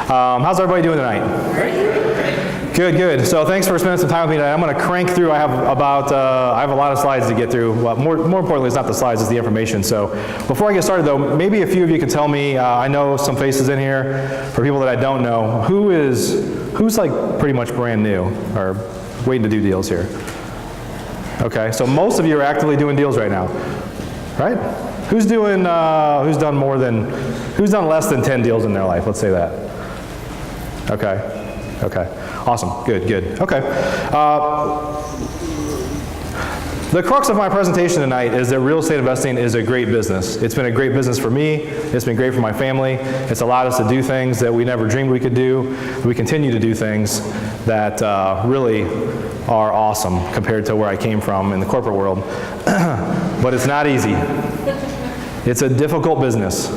How's everybody doing tonight? Good, good. So thanks for spending some time with me tonight. I'm going to crank through. I have a lot of slides to get through. Well, more importantly, it's not the slides, it's the information. So before I get started though, maybe a few of you can tell me, I know some faces in here, for people that I don't know, who's like pretty much brand new or waiting to do deals here? Okay, so most of you are actively doing deals right now, right? Who's done less than 10 deals in their life? Let's say that. Okay, awesome, good, okay. The crux of my presentation tonight is that real estate investing is a great business. It's been a great business for me, it's been great for my family, it's allowed us to do things that we never dreamed we could do. We continue to do things that really are awesome compared to where I came from in the corporate world. But it's not easy. It's a difficult business.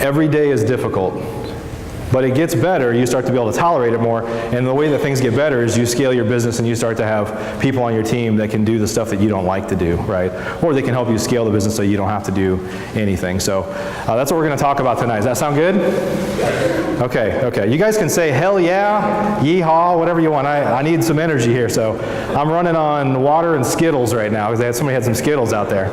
Every day is difficult. But it gets better, you start to be able to tolerate it more, and the way that things get better is you scale your business and you start to have people on your team that can do the stuff that you don't like to do, right? Or they can help you scale the business so you don't have to do anything. So that's what we're going to talk about tonight. Does that sound good? Okay. You guys can say hell yeah, yeehaw, whatever you want. I need some energy here, so I'm running on water and Skittles right now because somebody had some Skittles out there.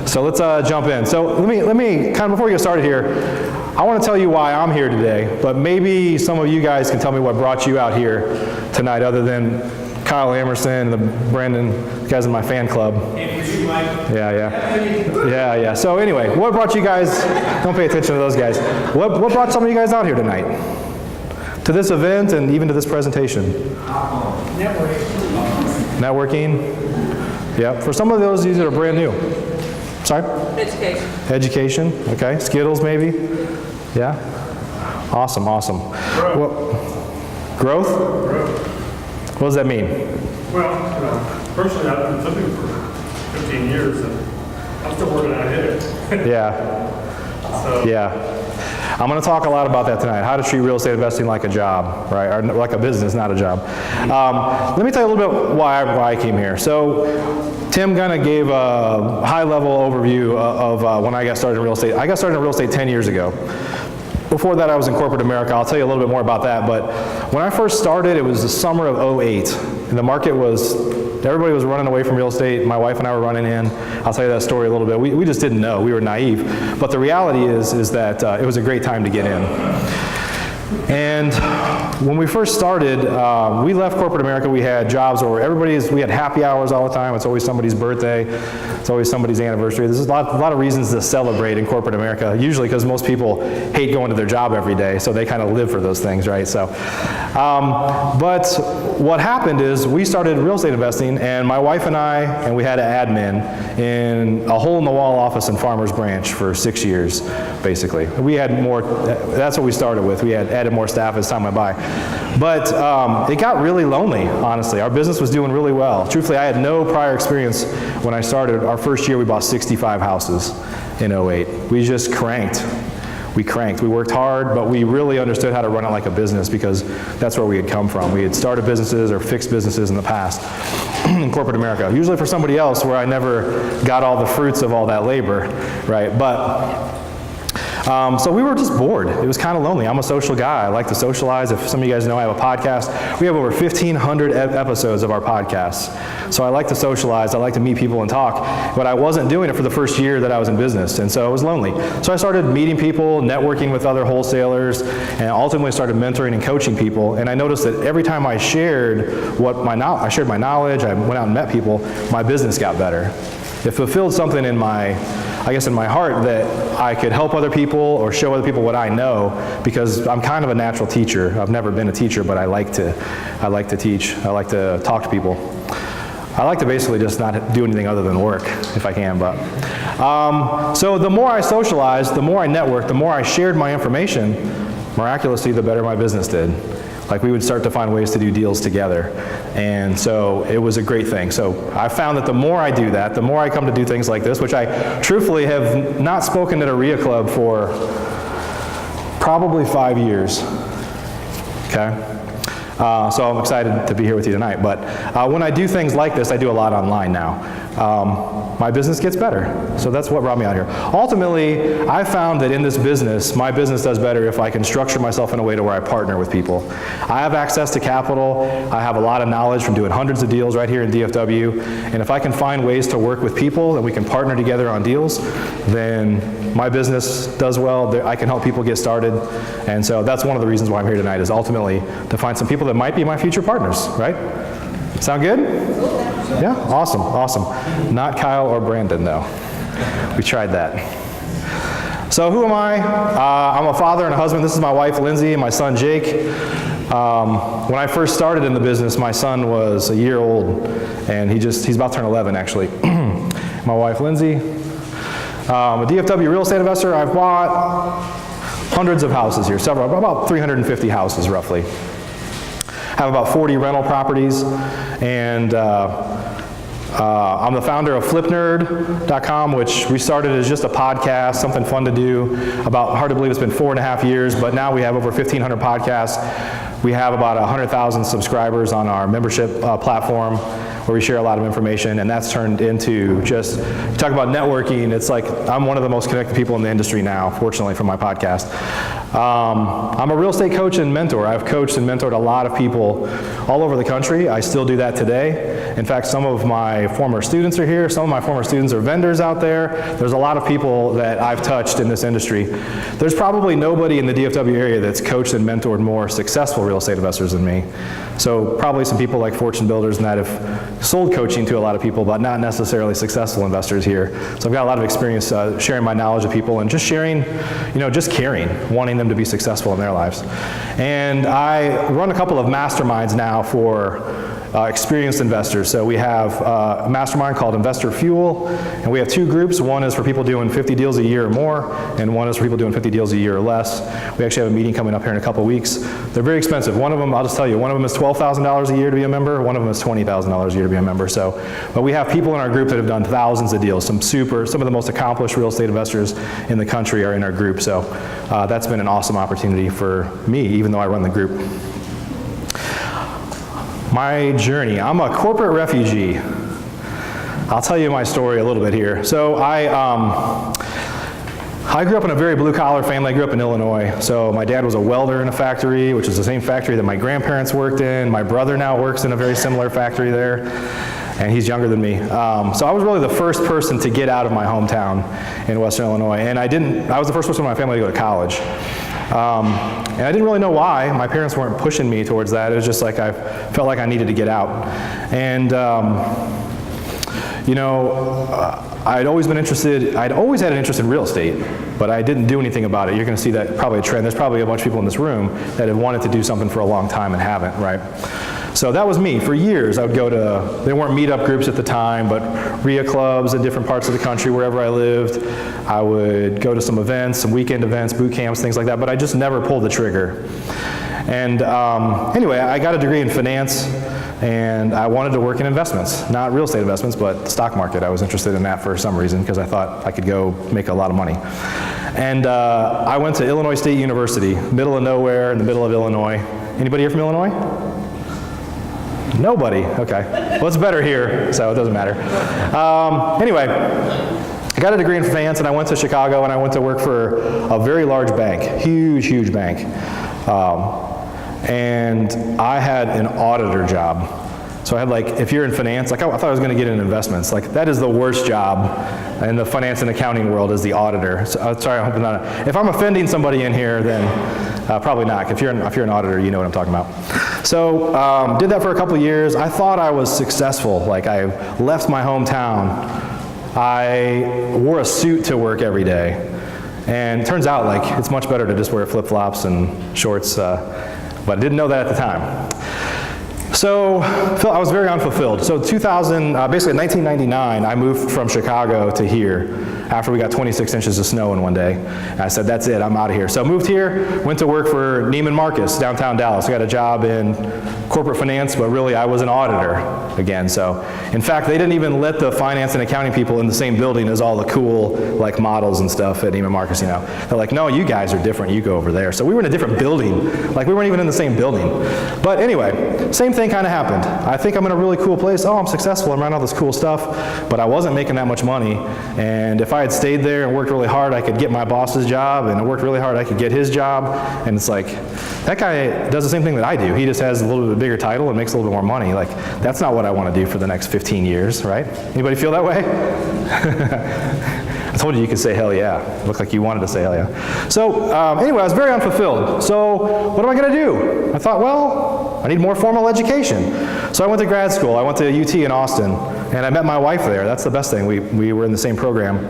So let's jump in. So let me kind of, before we get started here, I want to tell you why I'm here today, but maybe some of you guys can tell me what brought you out here tonight other than Kyle Emerson and Brandon, guys in my fan club. Yeah. So anyway, what brought you guys, don't pay attention to those guys, what brought some of you guys out here tonight? To this event and even to this presentation? Networking? Yeah, for some of those that are brand new. Sorry? Education, okay. Skittles maybe? Yeah? Awesome. Growth? What does that mean? Well, personally, I've been flipping for 15 years, and I'm still working out here. Yeah. I'm going to talk a lot about that tonight, how to treat real estate investing like a job, right? Or like a business, not a job. Let me tell you a little bit why I came here. So Tim kind of gave a high-level overview of when I got started in real estate. I got started in real estate 10 years ago. Before that, I was in corporate America. I'll tell you a little bit more about that. But when I first started, it was the summer of '08. And the market was, everybody was running away from real estate. My wife and I were running in. I'll tell you that story a little bit. We just didn't know. We were naive. But the reality is that it was a great time to get in. And when we first started, we left corporate America. We had jobs where we had happy hours all the time. It's always somebody's birthday. It's always somebody's anniversary. There's a lot of reasons to celebrate in corporate America, usually because most people hate going to their job every day, so they kind of live for those things, right? So, but what happened is we started real estate investing, and my wife and we had an admin in a hole-in-the-wall office in Farmers Branch for 6 years, basically. We had more, that's what we started with. We had added more staff as time went by. But it got really lonely, honestly. Our business was doing really well. Truthfully, I had no prior experience when I started. Our first year, we bought 65 houses in '08. We just cranked. We worked hard, but we really understood how to run it like a business because that's where we had come from. We had started businesses or fixed businesses in the past in corporate America, usually for somebody else where I never got all the fruits of all that labor, right? But so we were just bored. It was kind of lonely. I'm a social guy. I like to socialize. If some of you guys know, I have a podcast. We have over 1,500 episodes of our podcast. So I like to socialize. I like to meet people and talk. But I wasn't doing it for the first year that I was in business, and so it was lonely. So I started meeting people, networking with other wholesalers, and ultimately started mentoring and coaching people. And I noticed that every time I shared my knowledge, I went out and met people, my business got better. It fulfilled something in my heart that I could help other people or show other people what I know, because I'm kind of a natural teacher. I've never been a teacher, but I like to teach. I like to talk to people. I like to basically just not do anything other than work, if I can. But so the more I socialized, the more I networked, the more I shared my information, miraculously, the better my business did. Like, we would start to find ways to do deals together. And so it was a great thing. So I found that the more I do that, the more I come to do things like this, which I truthfully have not spoken at a RIA club for probably 5 years. Okay? So I'm excited to be here with you tonight. But when I do things like this, I do a lot online now. my business gets better. So that's what brought me out here. Ultimately, I found that in this business, my business does better if I can structure myself in a way to where I partner with people. I have access to capital. I have a lot of knowledge from doing hundreds of deals right here in DFW. And if I can find ways to work with people and we can partner together on deals, then my business does well. I can help people get started. And so that's one of the reasons why I'm here tonight, is ultimately to find some people that might be my future partners, right? Sound good? Yeah, awesome, awesome. Not Kyle or Brandon, though. We tried that. So who am I? I'm a father and a husband. This is my wife, Lindsay, and my son, Jake. When I first started in the business, my son was a year old, and he's about to turn 11, actually. My wife, Lindsay. I'm a DFW real estate investor. I've bought hundreds of houses here, about 350 houses, roughly. Have about 40 rental properties, and I'm the founder of FlipNerd.com, which we started as just a podcast, something fun to do. Hard to believe it's been 4.5 years, but now we have over 1,500 podcasts. We have about 100,000 subscribers on our membership platform, where we share a lot of information, and that's turned into just, talk about networking, it's like I'm one of the most connected people in the industry now, fortunately, from my podcast. I'm a real estate coach and mentor. I've coached and mentored a lot of people all over the country. I still do that today. In fact, some of my former students are here. Some of my former students are vendors out there. There's a lot of people that I've touched in this industry. There's probably nobody in the DFW area that's coached and mentored more successful real estate investors than me. So probably some people like fortune builders and that have sold coaching to a lot of people, but not necessarily successful investors here. So I've got a lot of experience sharing my knowledge with people and just sharing, just caring, wanting them to be successful in their lives. And I run a couple of masterminds now for experienced investors. So we have a mastermind called Investor Fuel, and we have two groups. One is for people doing 50 deals a year or more, and one is for people doing 50 deals a year or less. We actually have a meeting coming up here in a couple weeks. They're very expensive. One of them, I'll just tell you, one of them is $12,000 a year to be a member, one of them is $20,000 a year to be a member. So, but we have people in our group that have done thousands of deals. Some of the most accomplished real estate investors in the country are in our group. So that's been an awesome opportunity for me, even though I run the group. My journey, I'm a corporate refugee. I'll tell you my story a little bit here. So I grew up in a very blue-collar family. I grew up in Illinois. So my dad was a welder in a factory, which is the same factory that my grandparents worked in. My brother now works in a very similar factory there, and he's younger than me. So I was really the first person to get out of my hometown in Western Illinois, and I was the first person in my family to go to college. And I didn't really know why. My parents weren't pushing me towards that. It was just like I felt like I needed to get out. And I'd always had an interest in real estate, but I didn't do anything about it. You're going to see that probably a trend. There's probably a bunch of people in this room that have wanted to do something for a long time and haven't, right? So that was me. For years, I would go to, they weren't meetup groups at the time, but REIA clubs in different parts of the country, wherever I lived. I would go to some events, some weekend events, boot camps, things like that, but I just never pulled the trigger. And anyway, I got a degree in finance, and I wanted to work in investments. Not real estate investments, but the stock market. I was interested in that for some reason, because I thought I could go make a lot of money. And I went to Illinois State University, middle of nowhere, in the middle of Illinois. Anybody here from Illinois? Nobody, okay. Well, it's better here, so it doesn't matter. Anyway, I got a degree in finance, and I went to Chicago, and I went to work for a very large bank, huge bank. And I had an auditor job. So I had if you're in finance, I thought I was going to get into investments. That is the worst job in the finance and accounting world, is the auditor. So, sorry, I hope not. If I'm offending somebody in here, then probably not. If you're an auditor, you know what I'm talking about. So did that for a couple of years. I thought I was successful. I left my hometown. I wore a suit to work every day. And it turns out it's much better to just wear flip-flops and shorts, but I didn't know that at the time. So I was very unfulfilled. So basically in 1999, I moved from Chicago to here. after we got 26 inches of snow in one day. And I said, that's it, I'm out of here. So I moved here, went to work for Neiman Marcus, downtown Dallas. I got a job in corporate finance, but really I was an auditor again. So in fact, they didn't even let the finance and accounting people in the same building as all the cool like models and stuff at Neiman Marcus, you know. They're like, no, you guys are different, you go over there. So we were in a different building. Like we weren't even in the same building. But anyway, same thing kind of happened. I think I'm in a really cool place. Oh, I'm successful, I'm around all this cool stuff, but I wasn't making that much money. And if I had stayed there and worked really hard, I could get my boss's job, and I worked really hard, I could get his job. And it's like, that guy does the same thing that I do. He just has a little bit bigger title and makes a little bit more money. Like, that's not what I want to do for the next 15 years, right? Anybody feel that way? I told you you could say hell yeah. Looked like you wanted to say hell yeah. So anyway, I was very unfulfilled. So what am I going to do? I thought, well, I need more formal education. So I went to grad school. I went to UT in Austin, and I met my wife there. That's the best thing. We were in the same program.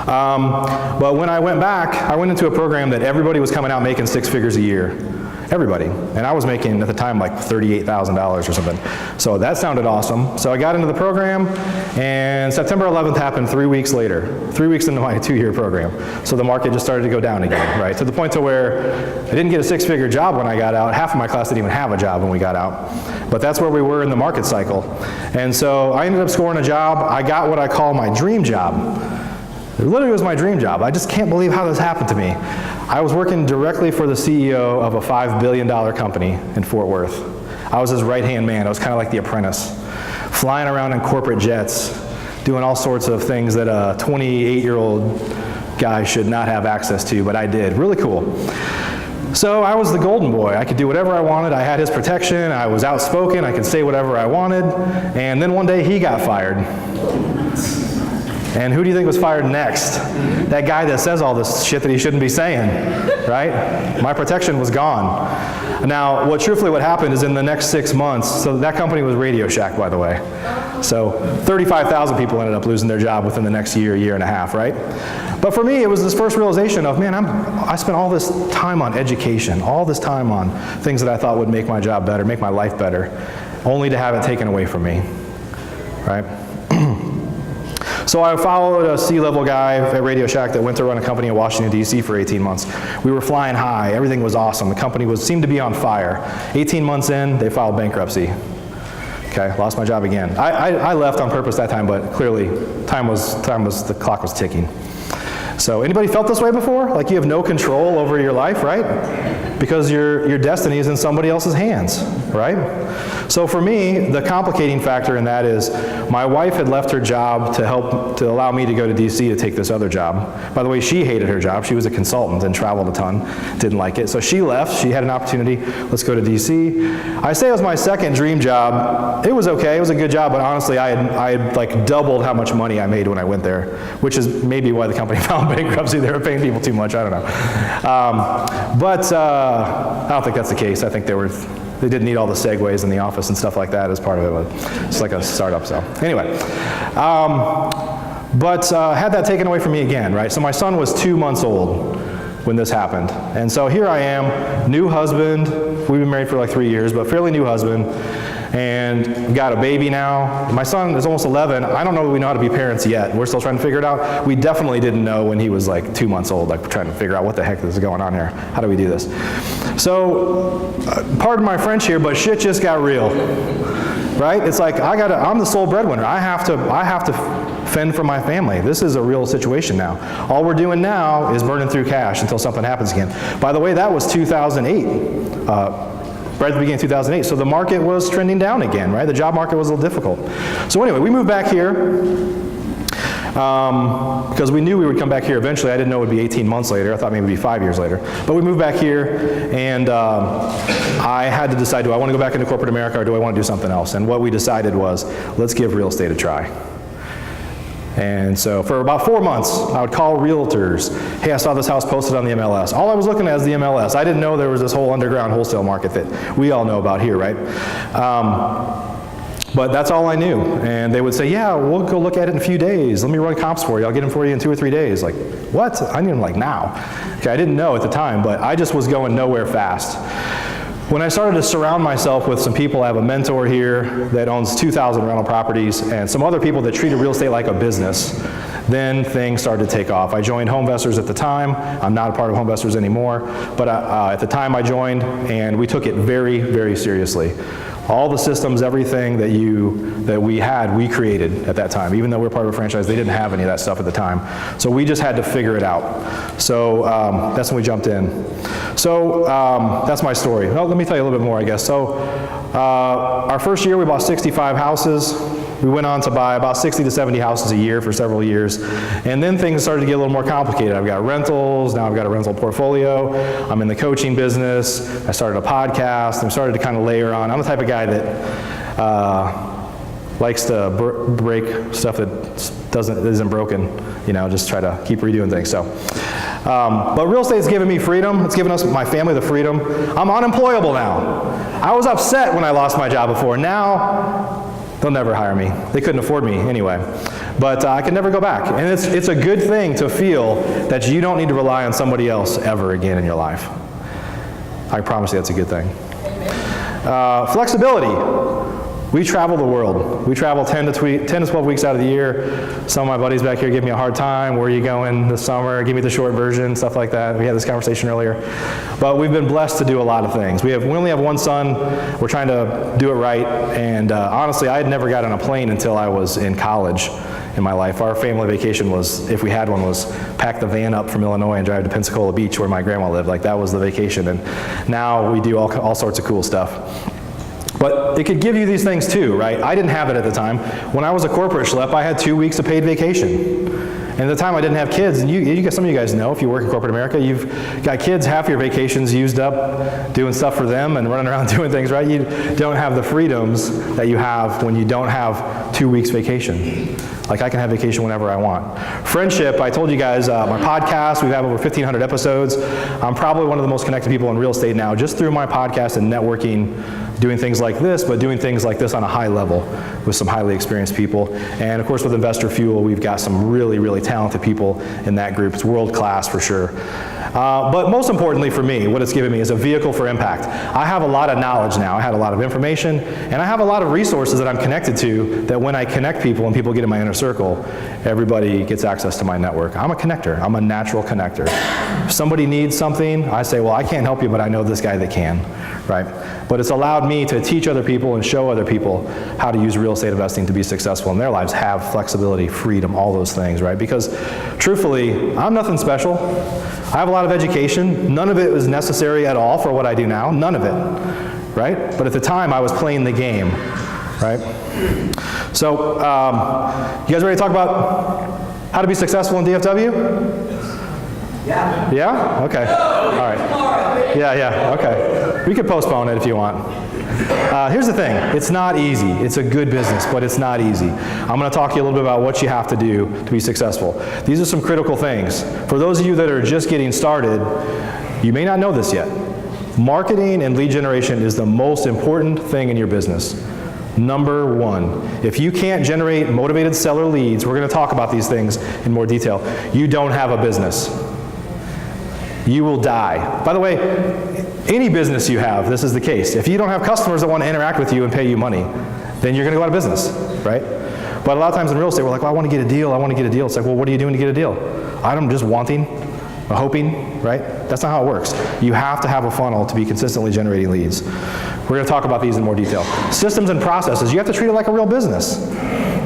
But when I went back, I went into a program that everybody was coming out making 6 figures a year. Everybody. And I was making, at the time, like $38,000 or something. So that sounded awesome. So I got into the program, and September 11th happened 3 weeks later, 3 weeks into my 2-year program. So the market just started to go down again, right? To the point to where I didn't get a 6-figure job when I got out. Half of my class didn't even have a job when we got out. But that's where we were in the market cycle. And so I ended up scoring a job. I got what I call my dream job. It literally was my dream job. I just can't believe how this happened to me. I was working directly for the CEO of a $5 billion company in Fort Worth. I was his right-hand man. I was kind of like the apprentice, flying around in corporate jets, doing all sorts of things that a 28-year-old guy should not have access to, but I did. Really cool. So I was the golden boy. I could do whatever I wanted. I had his protection. I was outspoken. I could say whatever I wanted. And then one day he got fired. And who do you think was fired next? That guy that says all this shit that he shouldn't be saying, right? My protection was gone. Now, truthfully what happened is in the next 6 months, so that company was Radio Shack, by the way. So 35,000 people ended up losing their job within the next year, year and a half, right? But for me, it was this first realization of, man, I spent all this time on education, all this time on things that I thought would make my job better, make my life better, only to have it taken away from me, right? So I followed a C-level guy at Radio Shack that went to run a company in Washington, D.C. for 18 months. We were flying high. Everything was awesome. The company seemed to be on fire. 18 months in, they filed bankruptcy. Okay, lost my job again. I left on purpose that time, but clearly the clock was ticking. So anybody felt this way before? Like you have no control over your life, right? Because your destiny is in somebody else's hands, right? So for me, the complicating factor in that is my wife had left her job to allow me to go to DC to take this other job. By the way, she hated her job. She was a consultant and traveled a ton, didn't like it. So she left. She had an opportunity. Let's go to DC. I say it was my second dream job. It was okay. It was a good job, but honestly, I had like doubled how much money I made when I went there, which is maybe why the company filed bankruptcy. They were paying people too much. I don't know. But I don't think that's the case. I think they didn't need all the segues in the office and stuff like that as part of it. It's like a startup, so. Anyway. But had that taken away from me again, right? So my son was 2 months old when this happened. And so here I am, new husband. We've been married for like 3 years, but fairly new husband. And got a baby now. My son is almost 11. I don't know that we know how to be parents yet. We're still trying to figure it out. We definitely didn't know when he was like 2 months old, like trying to figure out what the heck is going on here. How do we do this? So, pardon my French here, but shit just got real, right? It's like I'm the sole breadwinner. I have to fend for my family. This is a real situation now. All we're doing now is burning through cash until something happens again. By the way, that was 2008. Right at the beginning of 2008. So the market was trending down again, right? The job market was a little difficult. So anyway, we moved back here because we knew we would come back here eventually. I didn't know it would be 18 months later. I thought maybe it would be 5 years later. But we moved back here, and I had to decide, do I want to go back into corporate America or do I want to do something else? And what we decided was, let's give real estate a try. And so for about 4 months, I would call realtors. Hey, I saw this house posted on the MLS. All I was looking at is the MLS. I didn't know there was this whole underground wholesale market that we all know about here, right? But that's all I knew. And they would say, yeah, we'll go look at it in a few days. Let me run comps for you. I'll get them for you in 2 or 3 days. Like, what? I need them like now. Okay, I didn't know at the time, but I just was going nowhere fast. When I started to surround myself with some people, I have a mentor here that owns 2,000 rental properties and some other people that treated real estate like a business. then things started to take off. I joined Home Investors at the time. I'm not a part of Home Investors anymore, but at the time I joined, and we took it very, very seriously. All the systems, everything that we had, we created at that time. Even though we're part of a franchise, they didn't have any of that stuff at the time. So we just had to figure it out. So that's when we jumped in. So that's my story. Well, let me tell you a little bit more, I guess. So our first year, we bought 65 houses. We went on to buy about 60 to 70 houses a year for several years. And then things started to get a little more complicated. I've got rentals, now I've got a rental portfolio. I'm in the coaching business. I started a podcast, and started to kind of layer on. I'm the type of guy that likes to break stuff that isn't broken, just try to keep redoing things. So, but real estate's given me freedom. It's given us, my family, the freedom. I'm unemployable now. I was upset when I lost my job before. Now, they'll never hire me. They couldn't afford me anyway. But I can never go back. And it's a good thing to feel that you don't need to rely on somebody else ever again in your life. I promise you that's a good thing. Flexibility. We travel the world. We travel 10 to 12 weeks out of the year. Some of my buddies back here give me a hard time. Where are you going this summer? Give me the short version, stuff like that. We had this conversation earlier. But we've been blessed to do a lot of things. We only have one son. We're trying to do it right. And honestly, I had never got on a plane until I was in college in my life. Our family vacation was, if we had one, was pack the van up from Illinois and drive to Pensacola Beach where my grandma lived. Like, that was the vacation. And now we do all sorts of cool stuff. But it could give you these things too, right? I didn't have it at the time. When I was a corporate schlep, I had 2 weeks of paid vacation. And at the time I didn't have kids, and some of you guys know, if you work in corporate America, you've got kids, half your vacation's used up doing stuff for them and running around doing things, right? You don't have the freedoms that you have when you don't have 2 weeks vacation. Like, I can have vacation whenever I want. Friendship, I told you guys, my podcast, we have over 1,500 episodes. I'm probably one of the most connected people in real estate now, just through my podcast and networking, doing things like this, but doing things like this on a high level with some highly experienced people. And of course, with Investor Fuel, we've got some really, really talented people in that group. It's world class for sure. But most importantly for me, what it's given me is a vehicle for impact. I have a lot of knowledge now. I had a lot of information, and I have a lot of resources that I'm connected to, that when I connect people and people get in my inner circle, everybody gets access to my network. I'm a connector. I'm a natural connector. If somebody needs something, I say, well, I can't help you, but I know this guy that can, right? But it's allowed me to teach other people and show other people how to use real estate investing to be successful in their lives, have flexibility, freedom, all those things, right? Because truthfully, I'm nothing special. I have a lot of education. None of it was necessary at all for what I do now. None of it, right? But at the time, I was playing the game, right? So, you guys ready to talk about how to be successful in DFW? Yeah. Yeah? Okay. All right. Yeah, okay. We could postpone it if you want. Here's the thing. It's not easy. It's a good business, but it's not easy. I'm going to talk to you a little bit about what you have to do to be successful. These are some critical things. For those of you that are just getting started, you may not know this yet. Marketing and lead generation is the most important thing in your business. Number one. If you can't generate motivated seller leads, we're going to talk about these things in more detail, you don't have a business. You will die. By the way, any business you have, this is the case. If you don't have customers that want to interact with you and pay you money, then you're going to go out of business, right? But a lot of times in real estate, we're like, well, I want to get a deal, I want to get a deal. It's like, well, what are you doing to get a deal? I'm just wanting, hoping, right? That's not how it works. You have to have a funnel to be consistently generating leads. We're going to talk about these in more detail. Systems and processes, you have to treat it like a real business.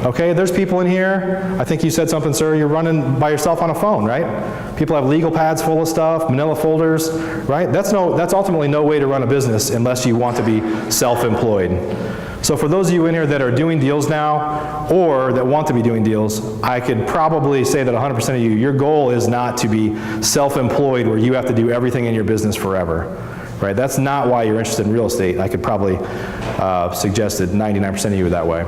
Okay, there's people in here, I think you said something, sir, you're running by yourself on a phone, right? People have legal pads full of stuff, manila folders, right? That's ultimately no way to run a business unless you want to be self-employed. So for those of you in here that are doing deals now, or that want to be doing deals, I could probably say that 100% of you, your goal is not to be self-employed where you have to do everything in your business forever, right? That's not why you're interested in real estate. I could probably suggest that 99% of you are that way.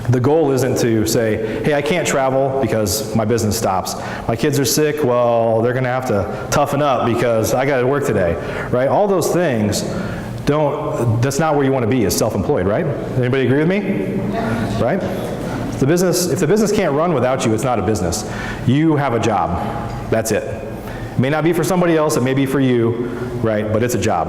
The goal isn't to say, hey, I can't travel because my business stops. My kids are sick, well, they're gonna have to toughen up because I gotta work today, right? All those things, that's not where you wanna be, is self-employed, right? Anybody agree with me? Right? If the business can't run without you, it's not a business. You have a job, that's it. It may not be for somebody else, it may be for you, right? But it's a job.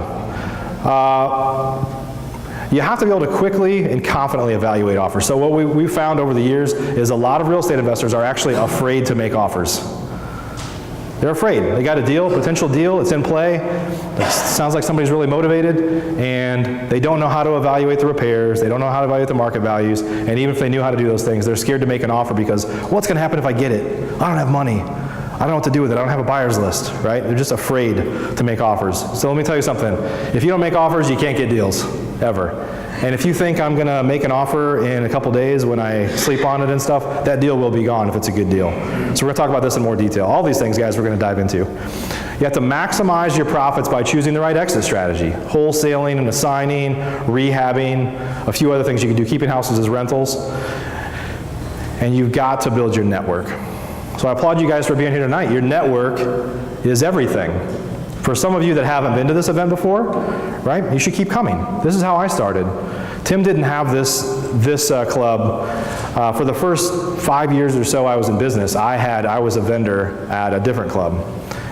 You have to be able to quickly and confidently evaluate offers. So what we found over the years is a lot of real estate investors are actually afraid to make offers. They're afraid. They got a deal, potential deal, it's in play. It sounds like somebody's really motivated, and they don't know how to evaluate the repairs, they don't know how to evaluate the market values, and even if they knew how to do those things, they're scared to make an offer because what's going to happen if I get it? I don't have money. I don't know what to do with it. I don't have a buyer's list, right? They're just afraid to make offers. So let me tell you something. If you don't make offers, you can't get deals, ever. And if you think I'm gonna make an offer in a couple days when I sleep on it and stuff, that deal will be gone if it's a good deal. So we're gonna talk about this in more detail. All these things, guys, we're gonna dive into. You have to maximize your profits by choosing the right exit strategy. Wholesaling and assigning, rehabbing, a few other things you can do, keeping houses as rentals. And you've got to build your network. So I applaud you guys for being here tonight. Your network is everything. For some of you that haven't been to this event before, right, you should keep coming. This is how I started. Tim didn't have this club. For the first 5 years or so I was in business, I was a vendor at a different club.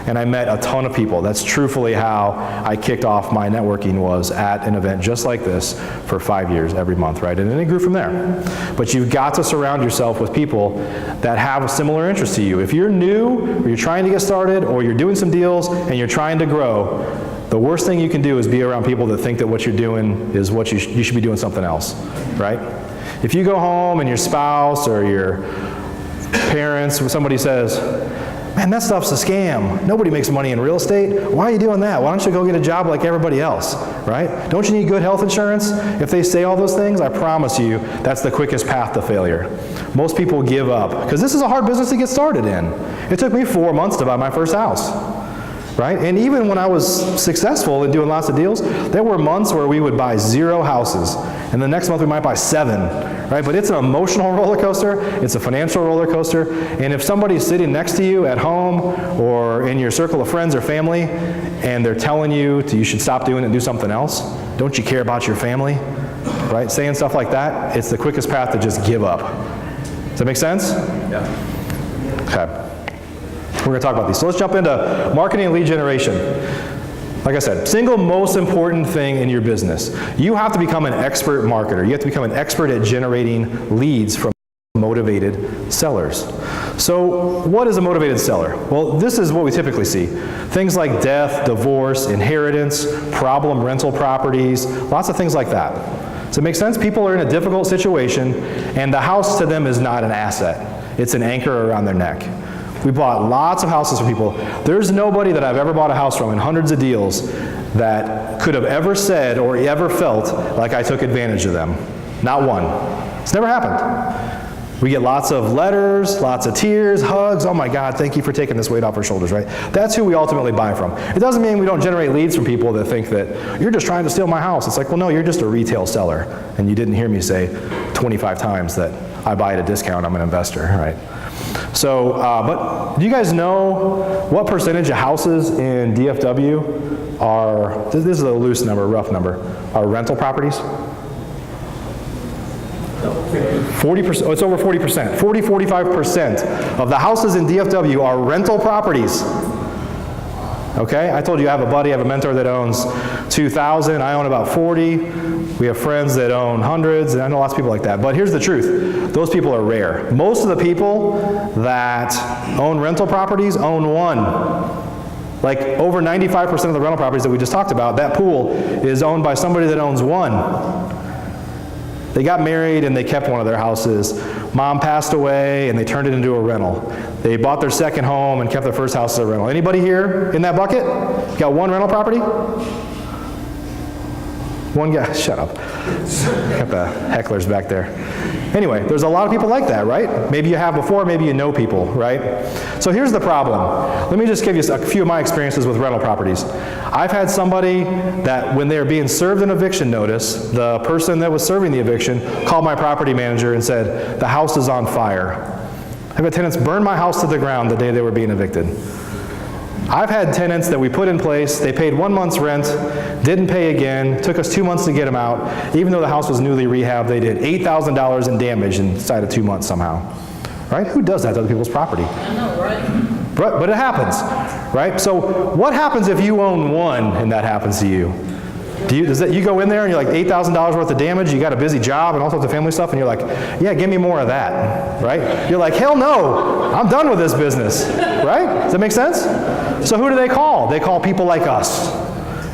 And I met a ton of people. That's truthfully how I kicked off my networking, was at an event just like this for 5 years, every month, right? And then it grew from there. But you've got to surround yourself with people that have a similar interest to you. If you're new, or you're trying to get started, or you're doing some deals, and you're trying to grow, the worst thing you can do is be around people that think that what you're doing is what you should be doing something else, right? If you go home and your spouse or your parents, when somebody says, man, that stuff's a scam. Nobody makes money in real estate. Why are you doing that? Why don't you go get a job like everybody else, right? Don't you need good health insurance? If they say all those things, I promise you, that's the quickest path to failure. Most people give up, because this is a hard business to get started in. It took me 4 months to buy my first house, right? And even when I was successful in doing lots of deals, there were months where we would buy 0 houses, and the next month we might buy 7, right? But it's an emotional roller coaster, it's a financial roller coaster, and if somebody's sitting next to you at home or in your circle of friends or family, and they're telling you you should stop doing it and do something else, don't you care about your family, right? Saying stuff like that, it's the quickest path to just give up. Does that make sense? Yeah. Okay. We're going to talk about these. So let's jump into marketing and lead generation. Like I said, single most important thing in your business. You have to become an expert marketer. You have to become an expert at generating leads from motivated sellers. So what is a motivated seller? Well, this is what we typically see. Things like death, divorce, inheritance, problem rental properties, lots of things like that. Does it make sense? People are in a difficult situation, and the house to them is not an asset. It's an anchor around their neck. We bought lots of houses from people. There's nobody that I've ever bought a house from in hundreds of deals that could have ever said or ever felt like I took advantage of them. Not one. It's never happened. We get lots of letters, lots of tears, hugs. Oh my God, thank you for taking this weight off our shoulders, right? That's who we ultimately buy from. It doesn't mean we don't generate leads from people that think that you're just trying to steal my house. It's like, well, no, you're just a retail seller. And you didn't hear me say 25 times that I buy at a discount, I'm an investor, right? So, but do you guys know what percentage of houses in DFW are, this is a loose number, rough number, are rental properties? 40%, oh, it's over 40%. 45% of the houses in DFW are rental properties. Okay, I told you I have a buddy, I have a mentor that owns 2,000, I own about 40. We have friends that own hundreds, and I know lots of people like that. But here's the truth, those people are rare. Most of the people that own rental properties own one. Like over 95% of the rental properties that we just talked about, that pool is owned by somebody that owns one. They got married and they kept one of their houses. Mom passed away and they turned it into a rental. They bought their second home and kept their first house as a rental. Anybody here in that bucket? Got one rental property? One guy, shut up. Got the hecklers back there. Anyway, there's a lot of people like that, right? Maybe you have before, maybe you know people, right? So here's the problem. Let me just give you a few of my experiences with rental properties. I've had somebody that when they were being served an eviction notice, the person that was serving the eviction called my property manager and said, the house is on fire. I've had tenants burn my house to the ground the day they were being evicted. I've had tenants that we put in place, they paid 1 month's rent, didn't pay again, took us 2 months to get them out. Even though the house was newly rehabbed, they did $8,000 in damage inside of 2 months somehow. Right? Who does that to other people's property? I know, right? But it happens, right? So what happens if you own one and that happens to you? You go in there and you're like $8,000 worth of damage, you got a busy job and all sorts of family stuff, and you're like, yeah, give me more of that, right? You're like, hell no, I'm done with this business, right? Does that make sense? So who do they call? They call people like us,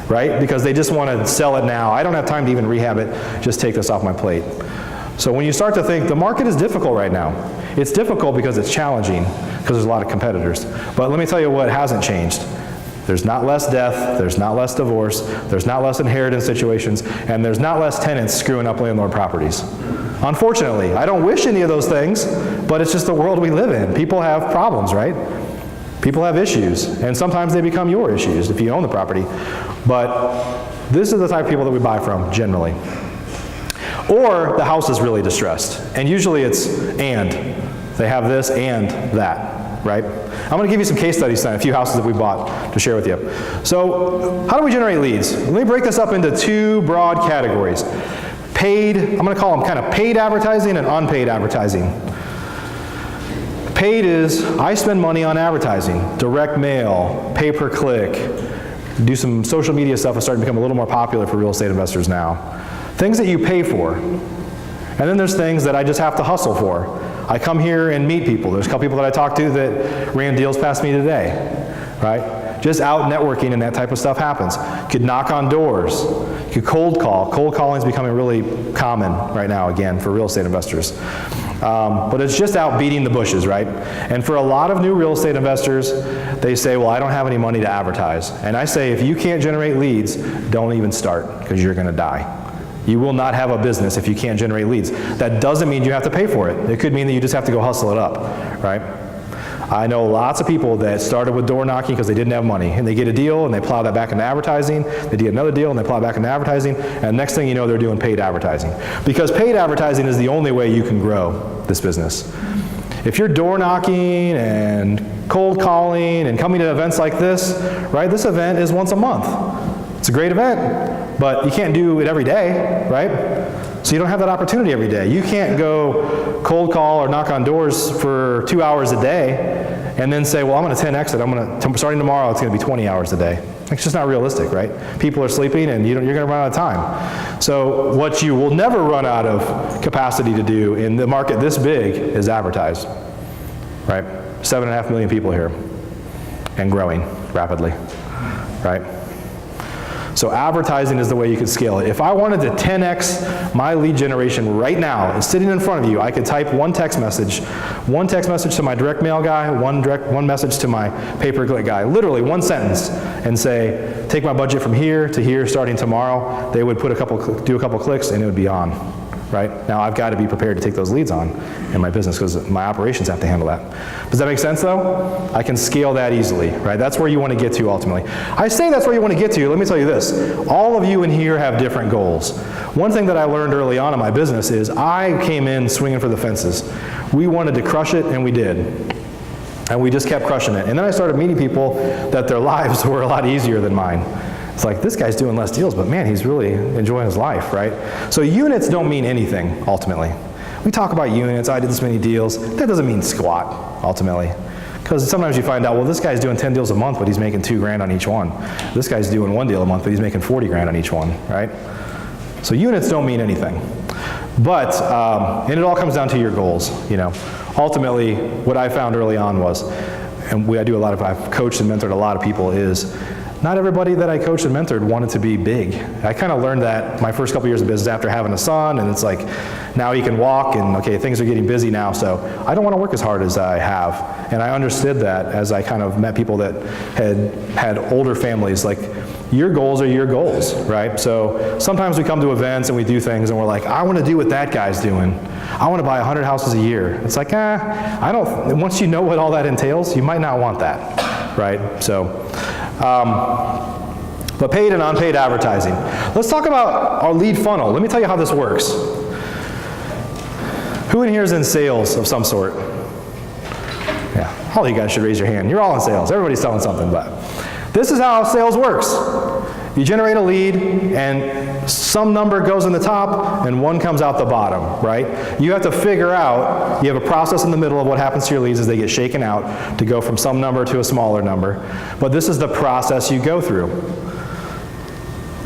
right? Because they just want to sell it now. I don't have time to even rehab it, just take this off my plate. So when you start to think, the market is difficult right now. It's difficult because it's challenging, because there's a lot of competitors. But let me tell you what hasn't changed. There's not less death, there's not less divorce, there's not less inheritance situations, and there's not less tenants screwing up landlord properties. Unfortunately, I don't wish any of those things, but it's just the world we live in. People have problems, right? People have issues, and sometimes they become your issues if you own the property. But this is the type of people that we buy from, generally. Or the house is really distressed, and usually it's and. They have this and that, right? I'm going to give you some case studies tonight, a few houses that we bought to share with you. So how do we generate leads? Let me break this up into two broad categories. Paid, I'm going to call them kind of paid advertising and unpaid advertising. Paid is, I spend money on advertising, direct mail, pay-per-click, do some social media stuff is starting to become a little more popular for real estate investors now. Things that you pay for. And then there's things that I just have to hustle for. I come here and meet people. There's a couple people that I talked to that ran deals past me today, right? Just out networking and that type of stuff happens. You could knock on doors. You could cold call. Cold calling is becoming really common right now, again, for real estate investors. But it's just out beating the bushes, right? And for a lot of new real estate investors, they say, well, I don't have any money to advertise. And I say, if you can't generate leads, don't even start, because you're going to die. You will not have a business if you can't generate leads. That doesn't mean you have to pay for it. It could mean that you just have to go hustle it up, right? I know lots of people that started with door knocking because they didn't have money, and they get a deal and they plow that back into advertising. They get another deal and they plow it back into advertising, and next thing you know, they're doing paid advertising. Because paid advertising is the only way you can grow this business. If you're door knocking and cold calling and coming to events like this, right? This event is once a month. It's a great event, but you can't do it every day, right? So you don't have that opportunity every day. You can't go cold call or knock on doors for 2 hours a day and then say, well, I'm going to 10X it. Starting tomorrow, it's going to be 20 hours a day. It's just not realistic, right? People are sleeping and you're going to run out of time. So what you will never run out of capacity to do in the market this big is advertise, right? 7.5 million people here and growing rapidly, right? So advertising is the way you could scale it. If I wanted to 10x my lead generation right now, and sitting in front of you, I could type one text message to my direct mail guy, one message to my pay-per-click guy, literally one sentence, and say, take my budget from here to here starting tomorrow. They would do a couple clicks and it would be on, right? Now I've got to be prepared to take those leads on in my business because my operations have to handle that. Does that make sense though? I can scale that easily, right? That's where you want to get to ultimately. I say that's where you want to get to. Let me tell you this. All of you in here have different goals. One thing that I learned early on in my business is I came in swinging for the fences. We wanted to crush it and we did. And we just kept crushing it. And then I started meeting people that their lives were a lot easier than mine. It's like, this guy's doing less deals, but man, he's really enjoying his life, right? So units don't mean anything, ultimately. We talk about units, I did this many deals. That doesn't mean squat, ultimately. Because sometimes you find out, well, this guy's doing 10 deals a month, but he's making $2,000 on each one. This guy's doing 1 deal a month, but he's making $40,000 on each one, right? So units don't mean anything. But, and it all comes down to your goals, you know. Ultimately, what I found early on was, and I've coached and mentored a lot of people, is not everybody that I coached and mentored wanted to be big. I kind of learned that my first couple years of business after having a son, and it's like, now he can walk, and okay, things are getting busy now, so I don't want to work as hard as I have. And I understood that as I kind of met people that had older families. Like, your goals are your goals, right? So sometimes we come to events and we do things and we're like, I want to do what that guy's doing. I want to buy 100 houses a year. It's like, once you know what all that entails, you might not want that, right? So, but paid and unpaid advertising. Let's talk about our lead funnel. Let me tell you how this works. Who in here is in sales of some sort? Yeah, all of you guys should raise your hand. You're all in sales. Everybody's selling something, but this is how sales works. You generate a lead, and some number goes in the top, and one comes out the bottom, right? You have to figure out, you have a process in the middle of what happens to your leads as they get shaken out to go from some number to a smaller number. But this is the process you go through.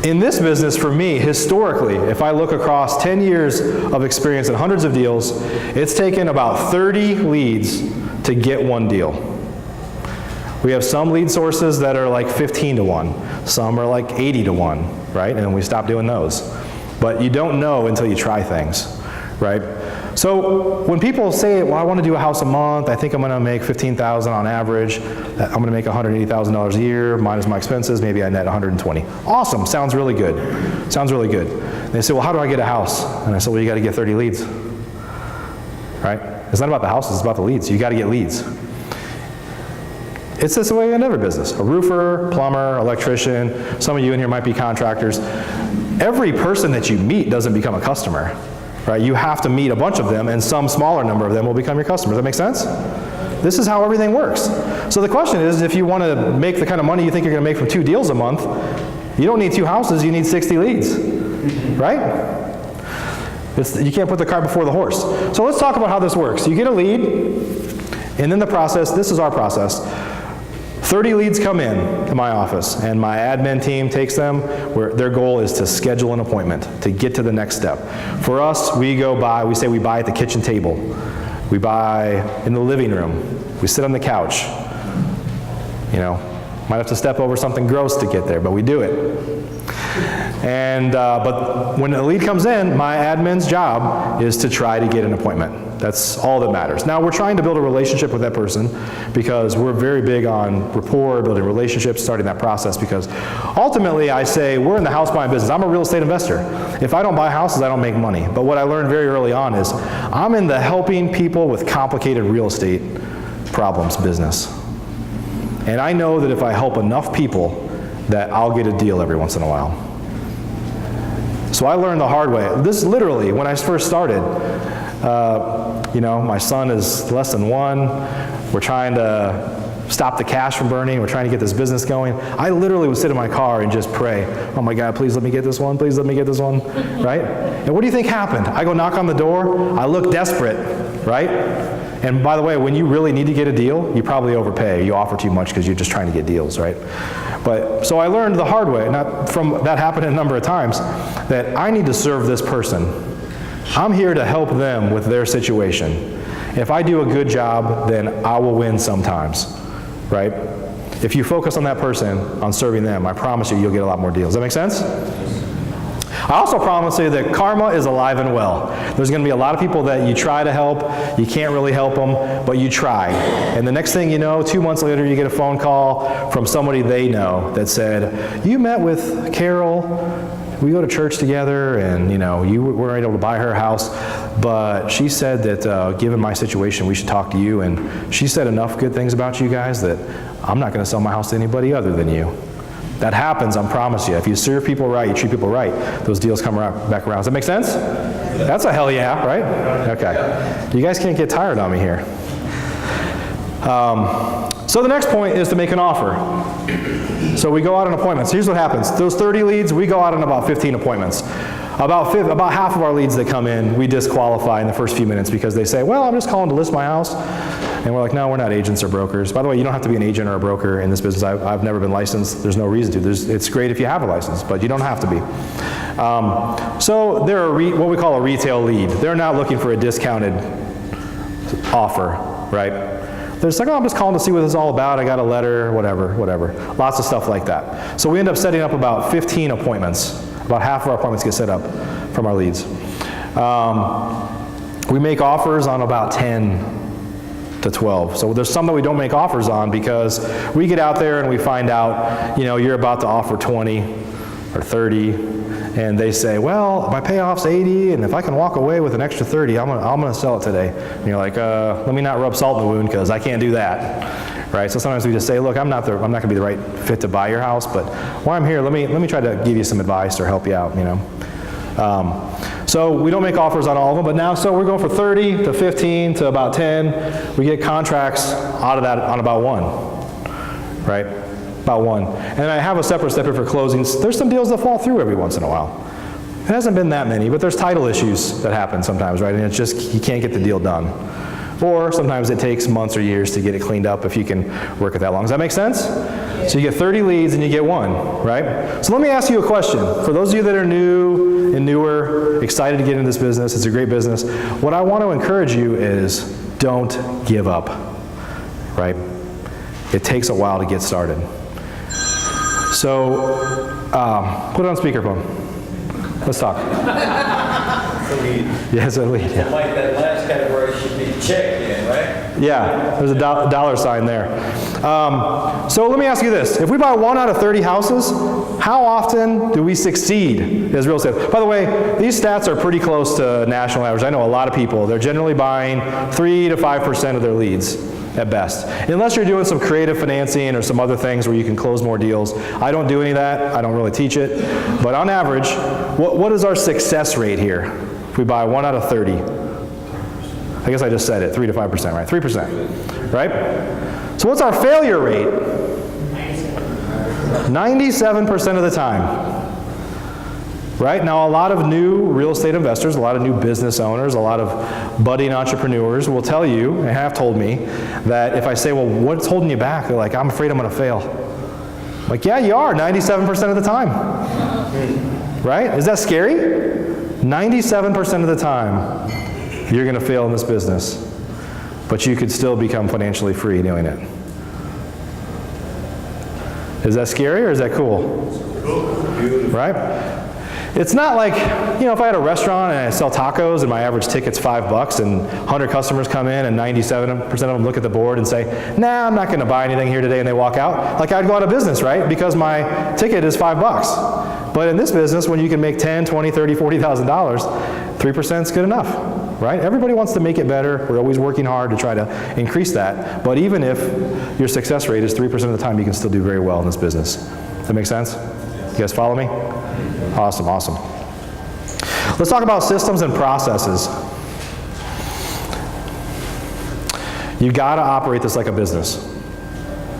In this business, for me, historically, if I look across 10 years of experience and hundreds of deals, it's taken about 30 leads to get one deal. We have some lead sources that are like 15 to 1. Some are like 80 to 1, right? And we stop doing those. But you don't know until you try things, right? So when people say, well, I want to do a house a month, I think I'm going to make $15,000 on average, I'm going to make $180,000 a year, minus my expenses, maybe I net 120. Awesome, sounds really good. Sounds really good. And they say, well, how do I get a house? And I said, well, you got to get 30 leads, right? It's not about the houses, it's about the leads. You got to get leads. It's this way in every business. A roofer, plumber, electrician, some of you in here might be contractors. Every person that you meet doesn't become a customer, right? You have to meet a bunch of them, and some smaller number of them will become your customers. Does that make sense? This is how everything works. So the question is, if you want to make the kind of money you think you're going to make from 2 deals a month, you don't need 2 houses, you need 60 leads, right? You can't put the cart before the horse. So let's talk about how this works. You get a lead, and then the process, this is our process. 30 leads come in to my office, and my admin team takes them where their goal is to schedule an appointment to get to the next step. For us, we say we buy at the kitchen table. We buy in the living room. We sit on the couch. You know, might have to step over something gross to get there, but we do it. And but when the lead comes in, my admin's job is to try to get an appointment. That's all that matters. Now, we're trying to build a relationship with that person because we're very big on rapport, building relationships, starting that process, because ultimately I say we're in the house buying business. I'm a real estate investor. If I don't buy houses, I don't make money. But what I learned very early on is I'm in the helping people with complicated real estate problems business. And I know that if I help enough people, that I'll get a deal every once in a while. So I learned the hard way. This literally, when I first started, you know, my son is less than 1. We're trying to stop the cash from burning. We're trying to get this business going. I literally would sit in my car and just pray, oh my God, please let me get this one. Please let me get this one, right? And what do you think happened? I go knock on the door. I look desperate, right? And by the way, when you really need to get a deal, you probably overpay. You offer too much because you're just trying to get deals, right? But so I learned the hard way, that happened a number of times, that I need to serve this person. I'm here to help them with their situation. If I do a good job, then I will win sometimes, right? If you focus on that person, on serving them, I promise you'll get a lot more deals. Does that make sense? I also promise you that karma is alive and well. There's going to be a lot of people that you try to help, you can't really help them, but you try. And the next thing you know, 2 months later, you get a phone call from somebody they know that said, you met with Carol, we go to church together, and you know, you weren't able to buy her house, but she said that given my situation, we should talk to you, and she said enough good things about you guys that I'm not going to sell my house to anybody other than you. That happens, I promise you. If you serve people right, you treat people right, those deals come back around. Does that make sense? That's a hell yeah, right? Okay. You guys can't get tired on me here. So the next point is to make an offer. So we go out on appointments. Here's what happens. Those 30 leads, we go out on about 15 appointments. About half of our leads that come in, we disqualify in the first few minutes because they say, well, I'm just calling to list my house. And we're like, no, we're not agents or brokers. By the way, you don't have to be an agent or a broker in this business. I've never been licensed. There's no reason to. It's great if you have a license, but you don't have to be. So they're what we call a retail lead. They're not looking for a discounted offer, right? They're just like, oh, I'm just calling to see what it's all about. I got a letter, whatever. Lots of stuff like that. So we end up setting up about 15 appointments. About half of our appointments get set up from our leads. We make offers on about 10 to 12. So there's some that we don't make offers on because we get out there and we find out, you know, you're about to offer 20 or 30, and they say, well, my payoff's 80, and if I can walk away with an extra 30, I'm gonna sell it today. And you're like, let me not rub salt in the wound because I can't do that, right? So sometimes we just say, look, I'm not gonna be the right fit to buy your house, but while I'm here, let me try to give you some advice or help you out, you know. So we don't make offers on all of them, but now, so we're going for 30 to 15 to about 10. We get contracts out of that on about 1, right? About 1. And I have a separate step here for closings. There's some deals that fall through every once in a while. It hasn't been that many, but there's title issues that happen sometimes, right? And it's just, you can't get the deal done. Or sometimes it takes months or years to get it cleaned up if you can work it that long. Does that make sense? So you get 30 leads and you get one, right? So let me ask you a question. For those of you that are new and newer, excited to get into this business, it's a great business. What I want to encourage you is don't give up, right? It takes a while to get started. So put it on speakerphone. Let's talk. Yes, a lead. Yeah. Like that last category should be checked in, right? Yeah, there's a dollar sign there. So let me ask you this. If we buy 1 out of 30 houses, how often do we succeed as real estate? By the way, these stats are pretty close to national average. I know a lot of people, they're generally buying 3 to 5% of their leads at best. Unless you're doing some creative financing or some other things where you can close more deals. I don't do any of that. I don't really teach it. But on average, what is our success rate here? If we buy 1 out of 30. I guess I just said it, 3 to 5%, right? 3%, right? So what's our failure rate? 97% of the time. Right? Now, a lot of new real estate investors, a lot of new business owners, a lot of budding entrepreneurs will tell you, and have told me, that if I say, well, what's holding you back? They're like, I'm afraid I'm going to fail. I'm like, yeah, you are, 97% of the time. Right? Is that scary? 97% of the time, you're going to fail in this business. But you could still become financially free doing it. Is that scary or is that cool? Right? It's not like, if I had a restaurant and I sell tacos and my average ticket's $5 and 100 customers come in and 97% of them look at the board and say, nah, I'm not going to buy anything here today, and they walk out. Like, I'd go out of business, right? Because my ticket is $5. But in this business, when you can make $10, $20, $30, $40,000, 3% is good enough, right? Everybody wants to make it better. We're always working hard to try to increase that. But even if your success rate is 3% of the time, you can still do very well in this business. Does that make sense? You guys follow me? Awesome, awesome. Let's talk about systems and processes. You got to operate this like a business.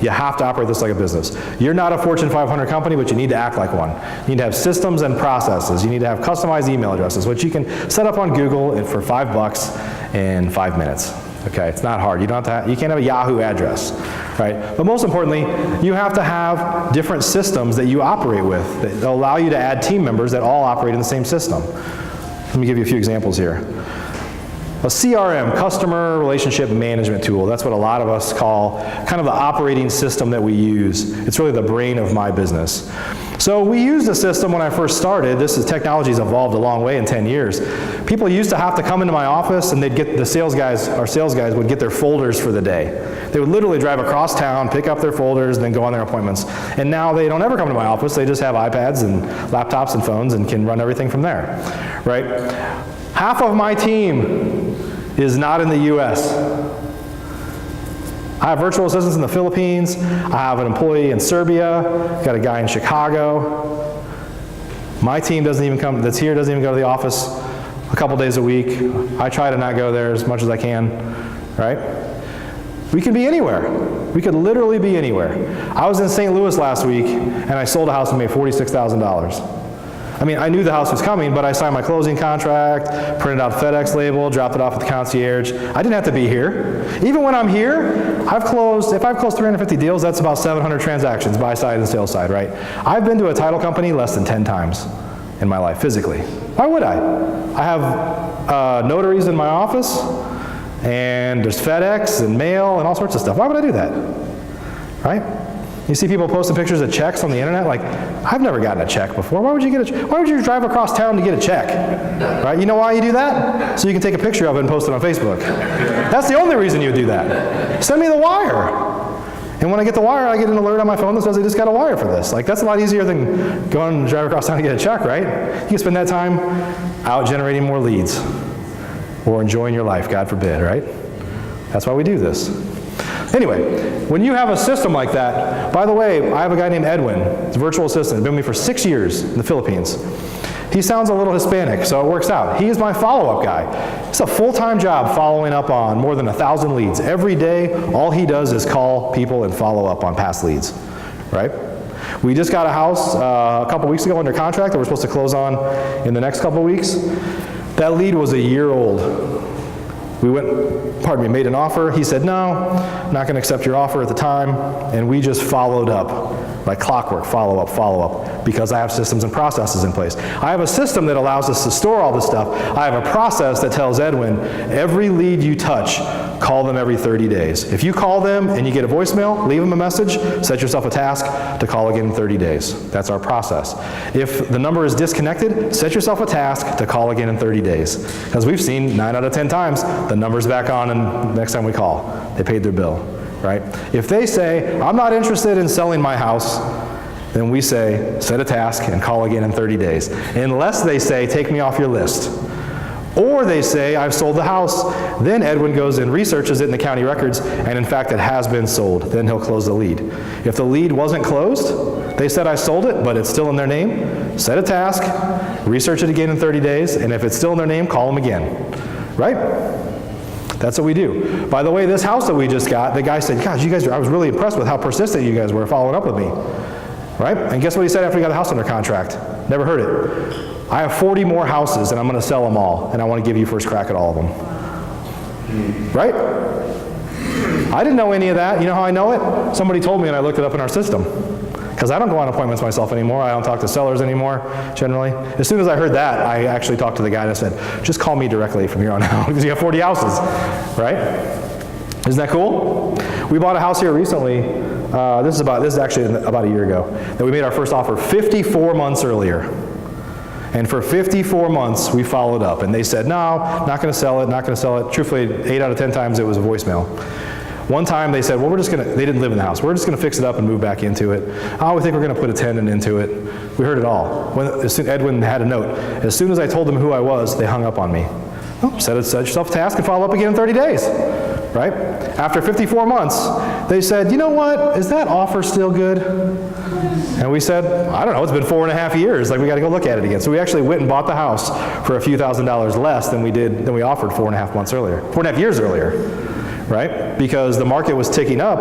You have to operate this like a business. You're not a Fortune 500 company, but you need to act like one. You need to have systems and processes. You need to have customized email addresses, which you can set up on Google for $5 in 5 minutes. Okay, it's not hard. You can't have a Yahoo address, right? But most importantly, you have to have different systems that you operate with that allow you to add team members that all operate in the same system. Let me give you a few examples here. A CRM, customer relationship management tool, that's what a lot of us call kind of the operating system that we use. It's really the brain of my business. So we used a system when I first started. Technology's evolved a long way in 10 years. People used to have to come into my office and they'd get our sales guys would get their folders for the day. They would literally drive across town, pick up their folders, and then go on their appointments. And now they don't ever come to my office. They just have iPads and laptops and phones and can run everything from there, right? Half of my team is not in the US. I have virtual assistants in the Philippines. I have an employee in Serbia. Got a guy in Chicago. My team that's here doesn't even go to the office a couple days a week. I try to not go there as much as I can, right? We can be anywhere. We could literally be anywhere. I was in St. Louis last week, and I sold a house and made $46,000. I mean, I knew the house was coming, but I signed my closing contract, printed out a FedEx label, dropped it off at the concierge. I didn't have to be here. Even when I'm here, if I've closed 350 deals, that's about 700 transactions, buy side and sales side, right? I've been to a title company less than 10 times in my life, physically. Why would I? I have notaries in my office, and there's FedEx and mail and all sorts of stuff. Why would I do that, right? You see people posting pictures of checks on the internet, like, I've never gotten a check before. Why would you drive across town to get a check? Right? You know why you do that? So you can take a picture of it and post it on Facebook. That's the only reason you would do that. Send me the wire. And when I get the wire, I get an alert on my phone that says I just got a wire for this. Like, that's a lot easier than going and drive across town to get a check, right? You can spend that time out generating more leads or enjoying your life, God forbid, right? That's why we do this. Anyway, when you have a system like that, by the way, I have a guy named Edwin. He's a virtual assistant. He's been with me for 6 years in the Philippines. He sounds a little Hispanic, so it works out. He is my follow-up guy. It's a full-time job following up on more than 1,000 leads. Every day, all he does is call people and follow up on past leads, right? We just got a house a couple weeks ago under contract that we're supposed to close on in the next couple weeks. That lead was a year old. We made an offer. He said, no, not going to accept your offer at the time. And we just followed up, like clockwork, follow up, because I have systems and processes in place. I have a system that allows us to store all this stuff. I have a process that tells Edwin, every lead you touch, call them every 30 days. If you call them and you get a voicemail, leave them a message, set yourself a task to call again in 30 days. That's our process. If the number is disconnected, set yourself a task to call again in 30 days. Because we've seen 9 out of 10 times, the number's back on and next time we call, they paid their bill, right? If they say, I'm not interested in selling my house, then we say, set a task and call again in 30 days. Unless they say, take me off your list. Or they say, I've sold the house. Then Edwin goes and researches it in the county records, and in fact it has been sold. Then he'll close the lead. If the lead wasn't closed, they said I sold it, but it's still in their name, set a task, research it again in 30 days, and if it's still in their name, call them again. Right? That's what we do. By the way, this house that we just got, the guy said, gosh, you guys, I was really impressed with how persistent you guys were following up with me. Right? And guess what he said after he got the house under contract? Never heard it. I have 40 more houses and I'm going to sell them all, and I want to give you first crack at all of them. Right? I didn't know any of that. You know how I know it? Somebody told me and I looked it up in our system. Because I don't go on appointments myself anymore. I don't talk to sellers anymore, generally. As soon as I heard that, I actually talked to the guy and I said, just call me directly from here on out, because you have 40 houses, right? Isn't that cool? We bought a house here recently. This is actually about a year ago, that we made our first offer 54 months earlier. And for 54 months, we followed up. And they said, no, not going to sell it, not going to sell it. Truthfully, 8 out of 10 times it was a voicemail. One time they said, well, they didn't live in the house. We're just going to fix it up and move back into it. Oh, we think we're going to put a tenant into it. We heard it all. Edwin had a note. As soon as I told them who I was, they hung up on me. Oh, set yourself a task and follow up again in 30 days. Right? After 54 months, they said, you know what? Is that offer still good? And we said, I don't know, it's been 4.5 years. Like, we got to go look at it again. So we actually went and bought the house for a few $1,000s less than we offered 4.5 years earlier, right? Because the market was ticking up,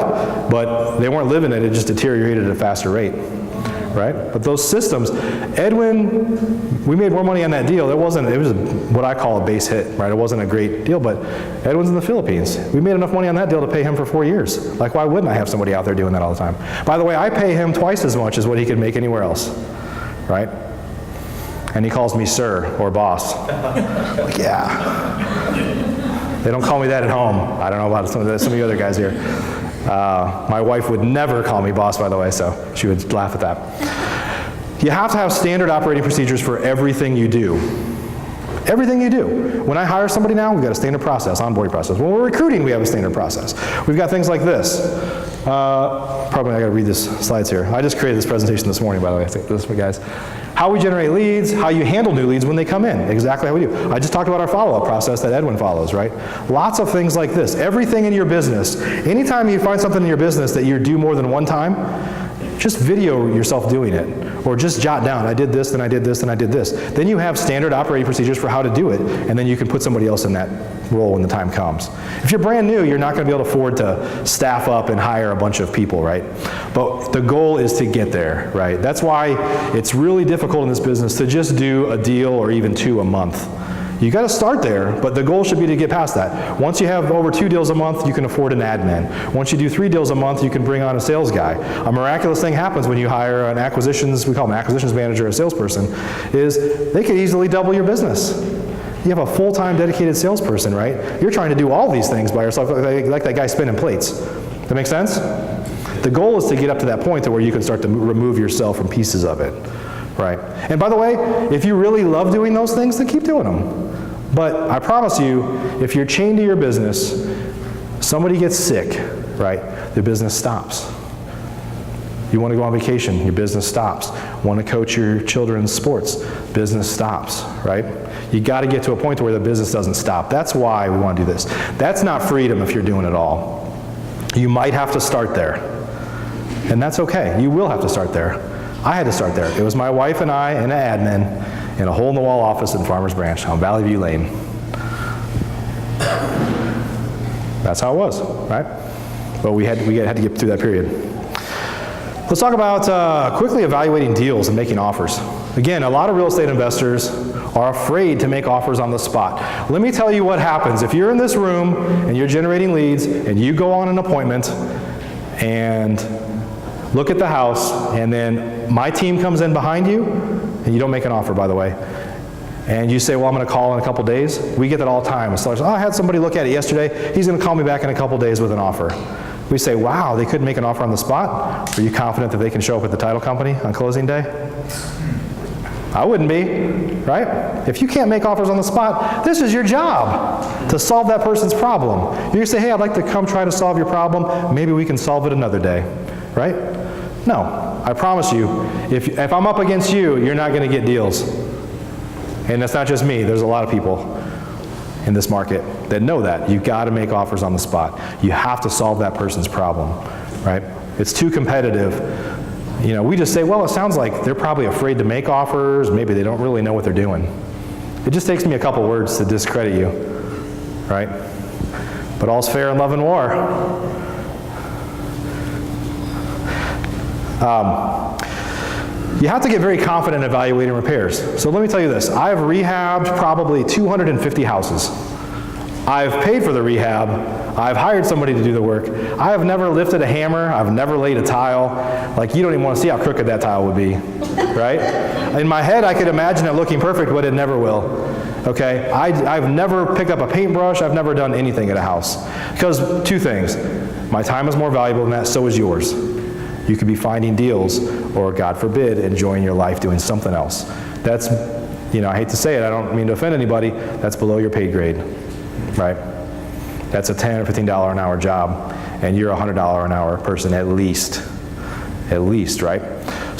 but they weren't living it. It just deteriorated at a faster rate, right? But those systems, Edwin, we made more money on that deal. It was what I call a base hit, right? It wasn't a great deal, but Edwin's in the Philippines. We made enough money on that deal to pay him for 4 years. Like, why wouldn't I have somebody out there doing that all the time? By the way, I pay him twice as much as what he could make anywhere else, right? And he calls me sir or boss. Like, yeah. They don't call me that at home. I don't know about some of you other guys here. My wife would never call me boss, by the way, so she would laugh at that. You have to have standard operating procedures for everything you do. Everything you do. When I hire somebody now, we've got a standard process, onboarding process. When we're recruiting, we have a standard process. We've got things like this. Probably I got to read these slides here. I just created this presentation this morning, by the way. I think this one, guys. How we generate leads, how you handle new leads when they come in. Exactly how we do. I just talked about our follow-up process that Edwin follows, right? Lots of things like this. Everything in your business. Anytime you find something in your business that you do more than one time, just video yourself doing it, or just jot down, I did this, then I did this, then I did this. Then you have standard operating procedures for how to do it, and then you can put somebody else in that role when the time comes. If you're brand new, you're not going to be able to afford to staff up and hire a bunch of people, right? But the goal is to get there, right? That's why it's really difficult in this business to just do a deal or even 2 a month. You got to start there, but the goal should be to get past that. Once you have over 2 deals a month, you can afford an admin. Once you do 3 deals a month, you can bring on a sales guy. A miraculous thing happens when you hire an acquisitions, we call them acquisitions manager or salesperson, is they could easily double your business. You have a full-time dedicated salesperson, right? You're trying to do all these things by yourself, like that guy spinning plates. That make sense? The goal is to get up to that point to where you can start to remove yourself from pieces of it. Right. And by the way, if you really love doing those things, then keep doing them. But I promise you, if you're chained to your business, somebody gets sick, right? Their business stops. You want to go on vacation, your business stops. Want to coach your children's sports, business stops, right? You got to get to a point where the business doesn't stop. That's why we want to do this. That's not freedom if you're doing it all. You might have to start there. And that's okay. You will have to start there. I had to start there. It was my wife and I and an admin in a hole-in-the-wall office in Farmers Branch on Valley View Lane. That's how it was, right? But we had to get through that period. Let's talk about quickly evaluating deals and making offers. Again, a lot of real estate investors are afraid to make offers on the spot. Let me tell you what happens. If you're in this room and you're generating leads and you go on an appointment and look at the house, and then my team comes in behind you, and you don't make an offer, by the way, and you say, well, I'm going to call in a couple days. We get that all the time. It's like, oh, I had somebody look at it yesterday. He's going to call me back in a couple days with an offer. We say, wow, they couldn't make an offer on the spot? Are you confident that they can show up at the title company on closing day? I wouldn't be, right? If you can't make offers on the spot, this is your job, to solve that person's problem. You're going to say, hey, I'd like to come try to solve your problem. Maybe we can solve it another day, right? No, I promise you, if I'm up against you, you're not going to get deals. And that's not just me. There's a lot of people in this market that know that. You've got to make offers on the spot. You have to solve that person's problem, right? It's too competitive. You know, we just say, well, it sounds like they're probably afraid to make offers. Maybe they don't really know what they're doing. It just takes me a couple words to discredit you, right? But all's fair in love and war. You have to get very confident in evaluating repairs. So let me tell you this. I've rehabbed probably 250 houses. I've paid for the rehab. I've hired somebody to do the work. I have never lifted a hammer. I've never laid a tile. Like, you don't even want to see how crooked that tile would be, right? In my head, I could imagine it looking perfect, but it never will. Okay? I've never picked up a paintbrush. I've never done anything at a house. Because two things. My time is more valuable than that, so is yours. You could be finding deals, or God forbid, enjoying your life doing something else. That's, you know, I hate to say it, I don't mean to offend anybody, that's below your paid grade, right? That's a $10 or $15 an hour job, and you're a $100 an hour person at least, right?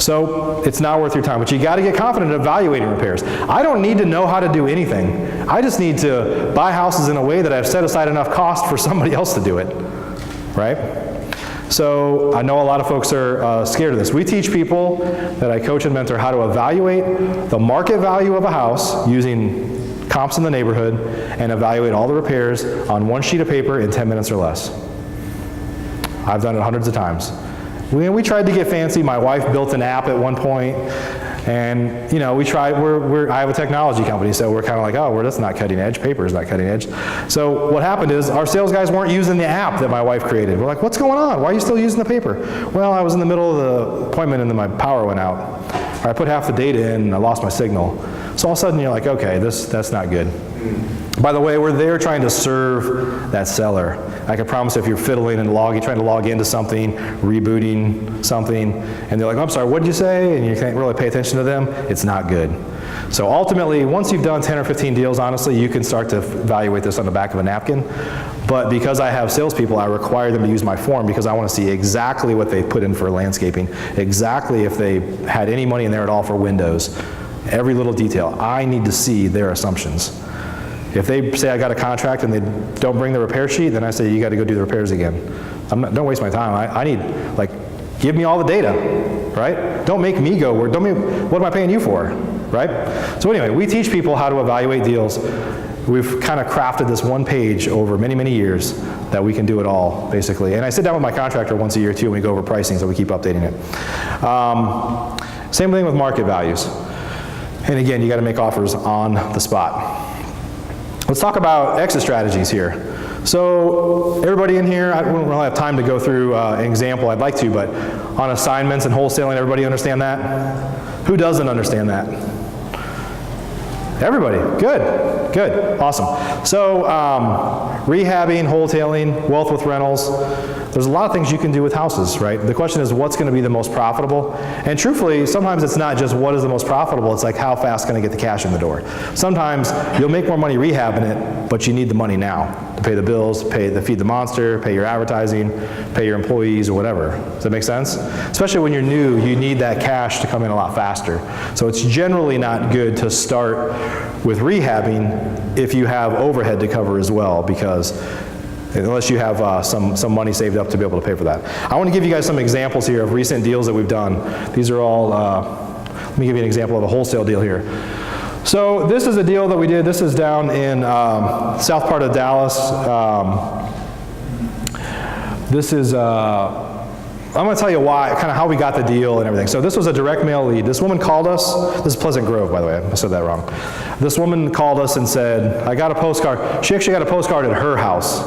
So it's not worth your time, but you got to get confident in evaluating repairs. I don't need to know how to do anything. I just need to buy houses in a way that I've set aside enough cost for somebody else to do it, right? So I know a lot of folks are scared of this. We teach people that I coach and mentor how to evaluate the market value of a house using comps in the neighborhood and evaluate all the repairs on one sheet of paper in 10 minutes or less. I've done it hundreds of times. We tried to get fancy. My wife built an app at one point, and you know, we tried. I have a technology company, so we're kind of like, oh, that's not cutting edge. Paper is not cutting edge. So what happened is our sales guys weren't using the app that my wife created. We're like, what's going on? Why are you still using the paper? Well, I was in the middle of the appointment and then my power went out. Or I put half the data in and I lost my signal. So all of a sudden you're like, okay, that's not good. By the way, we're there trying to serve that seller. I can promise if you're fiddling and trying to log into something, rebooting something, and they're like, I'm sorry, what did you say? And you can't really pay attention to them, it's not good. So ultimately, once you've done 10 or 15 deals, honestly, you can start to evaluate this on the back of a napkin. But because I have salespeople, I require them to use my form because I want to see exactly what they put in for landscaping, exactly if they had any money in there at all for windows, every little detail. I need to see their assumptions. If they say I got a contract and they don't bring the repair sheet, then I say you got to go do the repairs again. Don't waste my time. I need, like, give me all the data, right? Don't make me go work. What am I paying you for, right? So anyway, we teach people how to evaluate deals. We've kind of crafted this one page over many, many years that we can do it all, basically. And I sit down with my contractor once a year, too, and we go over pricing, so we keep updating it. Same thing with market values. And again, you got to make offers on the spot. Let's talk about exit strategies here. So everybody in here, I don't really have time to go through an example. I'd like to, but on assignments and wholesaling, everybody understand that? Who doesn't understand that? Everybody. Good. Good. Awesome. So rehabbing, wholesaling, wealth with rentals, there's a lot of things you can do with houses, right? The question is what's going to be the most profitable? And truthfully, sometimes it's not just what is the most profitable, it's like how fast can I get the cash in the door? Sometimes you'll make more money rehabbing it, but you need the money now to pay the bills, feed the monster, pay your advertising, pay your employees or whatever. Does that make sense? Especially when you're new, you need that cash to come in a lot faster. So it's generally not good to start with rehabbing if you have overhead to cover as well, because unless you have some money saved up to be able to pay for that. I want to give you guys some examples here of recent deals that we've done. These are all, let me give you an example of a wholesale deal here. So this is a deal that we did. This is down in south part of Dallas. This is I'm going to tell you why, kind of how we got the deal and everything. So this was a direct mail lead. This woman called us. This is Pleasant Grove, by the way. I said that wrong. This woman called us and said, I got a postcard. She actually got a postcard at her house.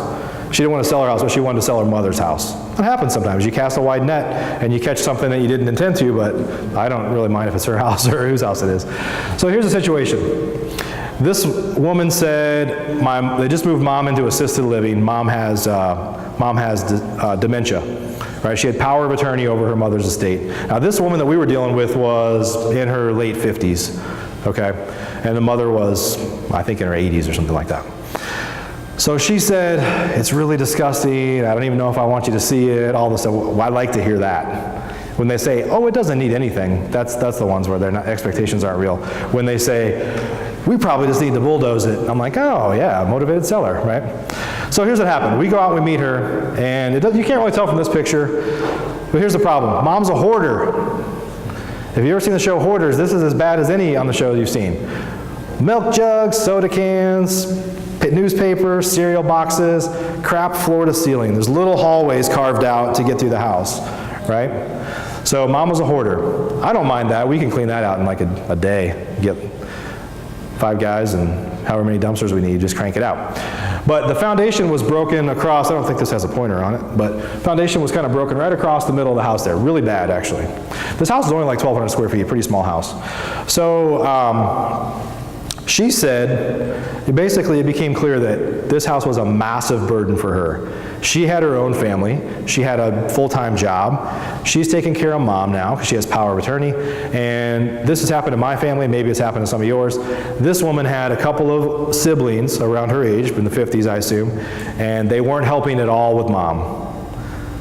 She didn't want to sell her house, but she wanted to sell her mother's house. It happens sometimes. You cast a wide net and you catch something that you didn't intend to, but I don't really mind if it's her house or whose house it is. So here's the situation. This woman said, they just moved mom into assisted living. Mom has dementia. Right? She had power of attorney over her mother's estate. Now this woman that we were dealing with was in her late 50s, okay? And the mother was, I think, in her 80s or something like that. So she said, it's really disgusting, I don't even know if I want you to see it, all this stuff. Well, I like to hear that. When they say, oh, it doesn't need anything, that's the ones where their expectations aren't real. When they say, we probably just need to bulldoze it, I'm like, oh yeah, motivated seller, right? So here's what happened. We go out, we meet her, and you can't really tell from this picture, but here's the problem. Mom's a hoarder. If you've ever seen the show Hoarders, this is as bad as any on the show you've seen. Milk jugs, soda cans, newspapers, cereal boxes, crap floor to ceiling. There's little hallways carved out to get through the house, right? So mom was a hoarder. I don't mind that. We can clean that out in like a day. Get 5 guys and however many dumpsters we need, just crank it out. But the foundation was broken across, I don't think this has a pointer on it, but foundation was kind of broken right across the middle of the house there. Really bad, actually. This house is only like 1,200 square feet, pretty small house. So she said, basically it became clear that this house was a massive burden for her. She had her own family. She had a full-time job. She's taking care of mom now because she has power of attorney. And this has happened to my family. Maybe it's happened to some of yours. This woman had a couple of siblings around her age, in the 50s, I assume, and they weren't helping at all with mom.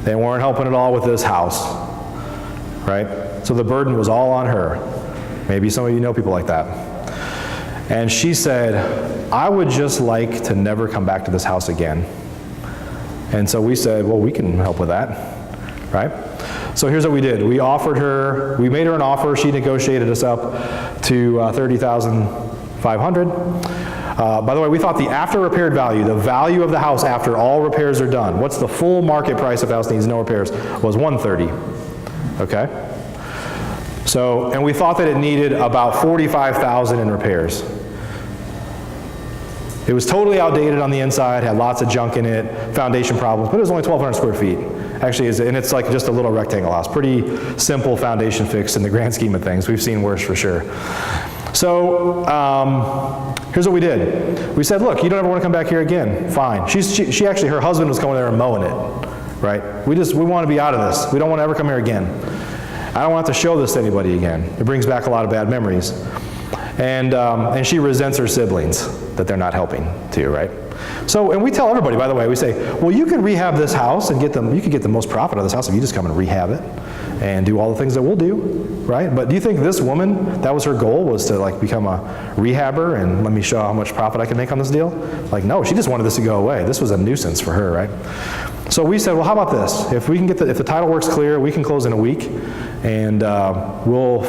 They weren't helping at all with this house, right? So the burden was all on her. Maybe some of you know people like that. And she said, I would just like to never come back to this house again. And so we said, well, we can help with that, right? So here's what we did. We made her an offer. She negotiated us up to $30,500. By the way, we thought the after repaired value, the value of the house after all repairs are done, what's the full market price if the house needs no repairs, was $130,000, okay? So, and we thought that it needed about $45,000 in repairs. It was totally outdated on the inside, had lots of junk in it, foundation problems, but it was only 1,200 square feet. Actually, and it's like just a little rectangle house. Pretty simple foundation fix in the grand scheme of things. We've seen worse for sure. So here's what we did. We said, look, you don't ever want to come back here again. Fine. She actually, her husband was going there and mowing it, right? We want to be out of this. We don't want to ever come here again. I don't want to show this to anybody again. It brings back a lot of bad memories. And she resents her siblings that they're not helping too, right? So, and we tell everybody, by the way, we say, well, you could rehab this house and you could get the most profit out of this house if you just come and rehab it and do all the things that we'll do, right? But do you think this woman, that was her goal, was to like become a rehabber and let me show how much profit I can make on this deal? Like, no, she just wanted this to go away. This was a nuisance for her, right? So we said, well, how about this? If we can if the title work's clear, we can close in a week, and we'll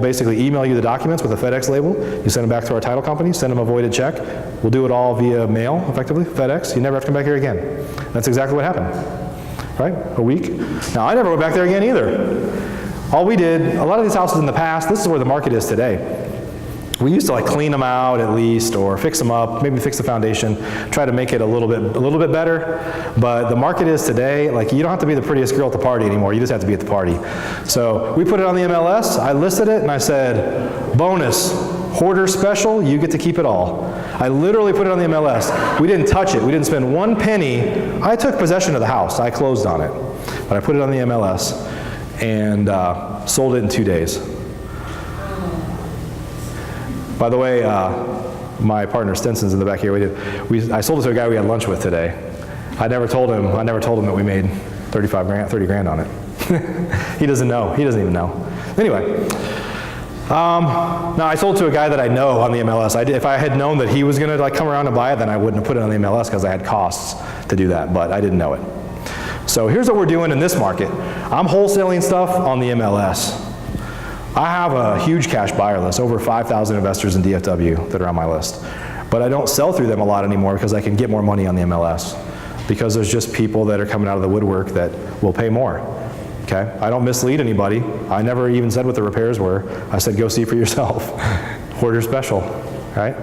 basically email you the documents with a FedEx label. You send them back to our title company, send them a voided check. We'll do it all via mail, effectively, FedEx. You never have to come back here again. That's exactly what happened, right? A week. Now, I never went back there again either. All we did, a lot of these houses in the past, this is where the market is today. We used to like clean them out at least, or fix them up, maybe fix the foundation, try to make it a little bit better. But the market is today, like you don't have to be the prettiest girl at the party anymore, you just have to be at the party. So we put it on the MLS, I listed it, and I said, bonus, hoarder special, you get to keep it all. I literally put it on the MLS. We didn't touch it, we didn't spend one penny. I took possession of the house, I closed on it. But I put it on the MLS and sold it in 2 days. By the way, my partner Stinson's in the back here. I sold it to a guy we had lunch with today. I never told him that we made 30 grand on it. He doesn't know. He doesn't even know. Anyway, now I sold it to a guy that I know on the MLS. If I had known that he was going to like come around and buy it, then I wouldn't have put it on the MLS because I had costs to do that, but I didn't know it. So here's what we're doing in this market. I'm wholesaling stuff on the MLS. I have a huge cash buyer list, over 5,000 investors in DFW that are on my list. But I don't sell through them a lot anymore because I can get more money on the MLS. Because there's just people that are coming out of the woodwork that will pay more. Okay? I don't mislead anybody. I never even said what the repairs were. I said, go see for yourself. Order special, right?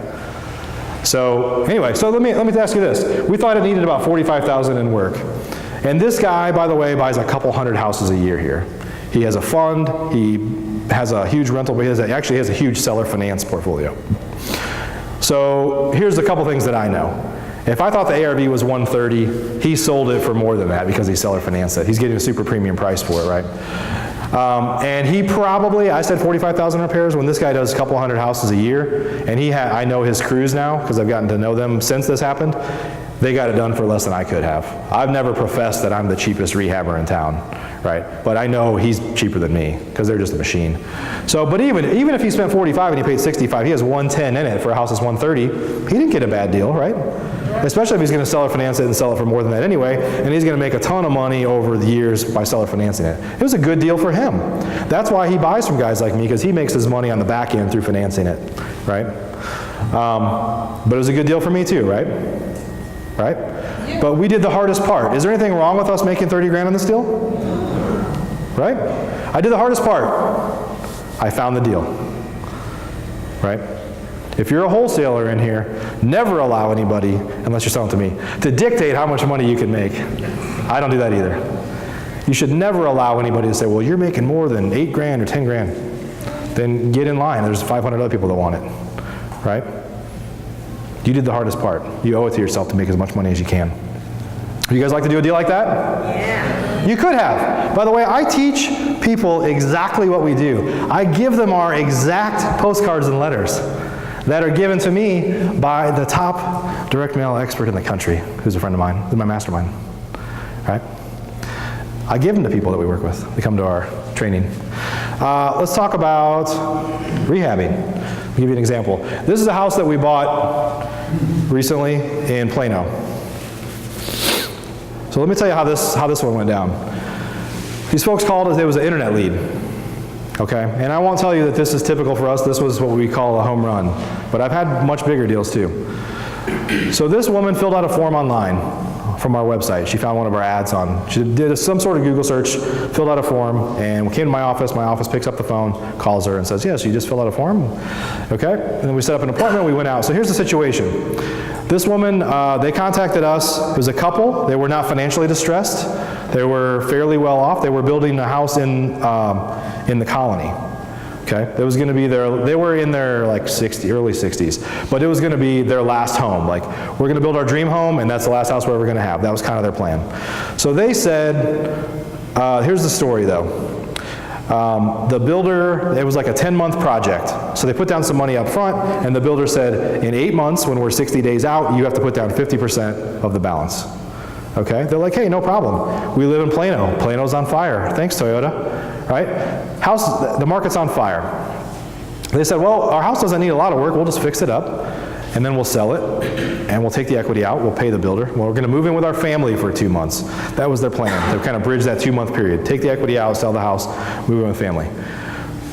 So anyway, so let me ask you this. We thought it needed about $45,000 in work. And this guy, by the way, buys a couple hundred houses a year here. He has a fund, he has a huge rental, but he actually has a huge seller finance portfolio. So here's a couple things that I know. If I thought the ARV was 130, he sold it for more than that because he seller financed it. He's getting a super premium price for it, right? And he probably, I said 45,000 repairs, when this guy does a couple hundred houses a year, and I know his crews now, because I've gotten to know them since this happened, they got it done for less than I could have. I've never professed that I'm the cheapest rehabber in town, right? But I know he's cheaper than me, because they're just a machine. So, but even if he spent 45 and he paid 65, he has 110 in it for a house that's 130, he didn't get a bad deal, right? Especially if he's going to seller finance it and sell it for more than that anyway, and he's going to make a ton of money over the years by seller financing it. It was a good deal for him. That's why he buys from guys like me, because he makes his money on the back end through financing it, right? But it was a good deal for me too, right? Right? Yeah. But we did the hardest part. Is there anything wrong with us making 30 grand on this deal? Right? I did the hardest part. I found the deal. Right? If you're a wholesaler in here, never allow anybody, unless you're selling to me, to dictate how much money you can make. I don't do that either. You should never allow anybody to say, well, you're making more than 8 grand or 10 grand. Then get in line. There's 500 other people that want it. Right? You did the hardest part. You owe it to yourself to make as much money as you can. Would you guys like to do a deal like that? Yeah. You could have. By the way, I teach people exactly what we do. I give them our exact postcards and letters that are given to me by the top direct mail expert in the country, who's a friend of mine, who's my mastermind. Right? I give them to people that we work with. They come to our training. Let's talk about rehabbing. I'll give you an example. This is a house that we bought recently in Plano. So let me tell you how this one went down. These folks called us, it was an internet lead. Okay, and I won't tell you that this is typical for us. This was what we call a home run, but I've had much bigger deals too. So this woman filled out a form online from our website. She found one of our ads on. She did some sort of Google search, filled out a form, and came to my office picks up the phone, calls her and says, yes, you just filled out a form? Okay, and then we set up an appointment, we went out. So here's the situation. This woman, they contacted us. It was a couple. They were not financially distressed. They were fairly well off. They were building a house in the colony. Okay, that was going to be they were in their like early 60s, but it was going to be their last home. Like, we're going to build our dream home, and that's the last house we're ever going to have. That was kind of their plan. So they said, here's the story though. The builder, it was like a 10-month project. So they put down some money up front, and the builder said, in 8 months, when we're 60 days out, you have to put down 50% of the balance. Okay, they're like, hey, no problem. We live in Plano. Plano's on fire. Thanks, Toyota. Right? The market's on fire. They said, well, our house doesn't need a lot of work. We'll just fix it up, and then we'll sell it, and we'll take the equity out. We'll pay the builder. Well, we're going to move in with our family for 2 months. That was their plan. They kind of bridge that 2-month period. Take the equity out, sell the house, move in with family.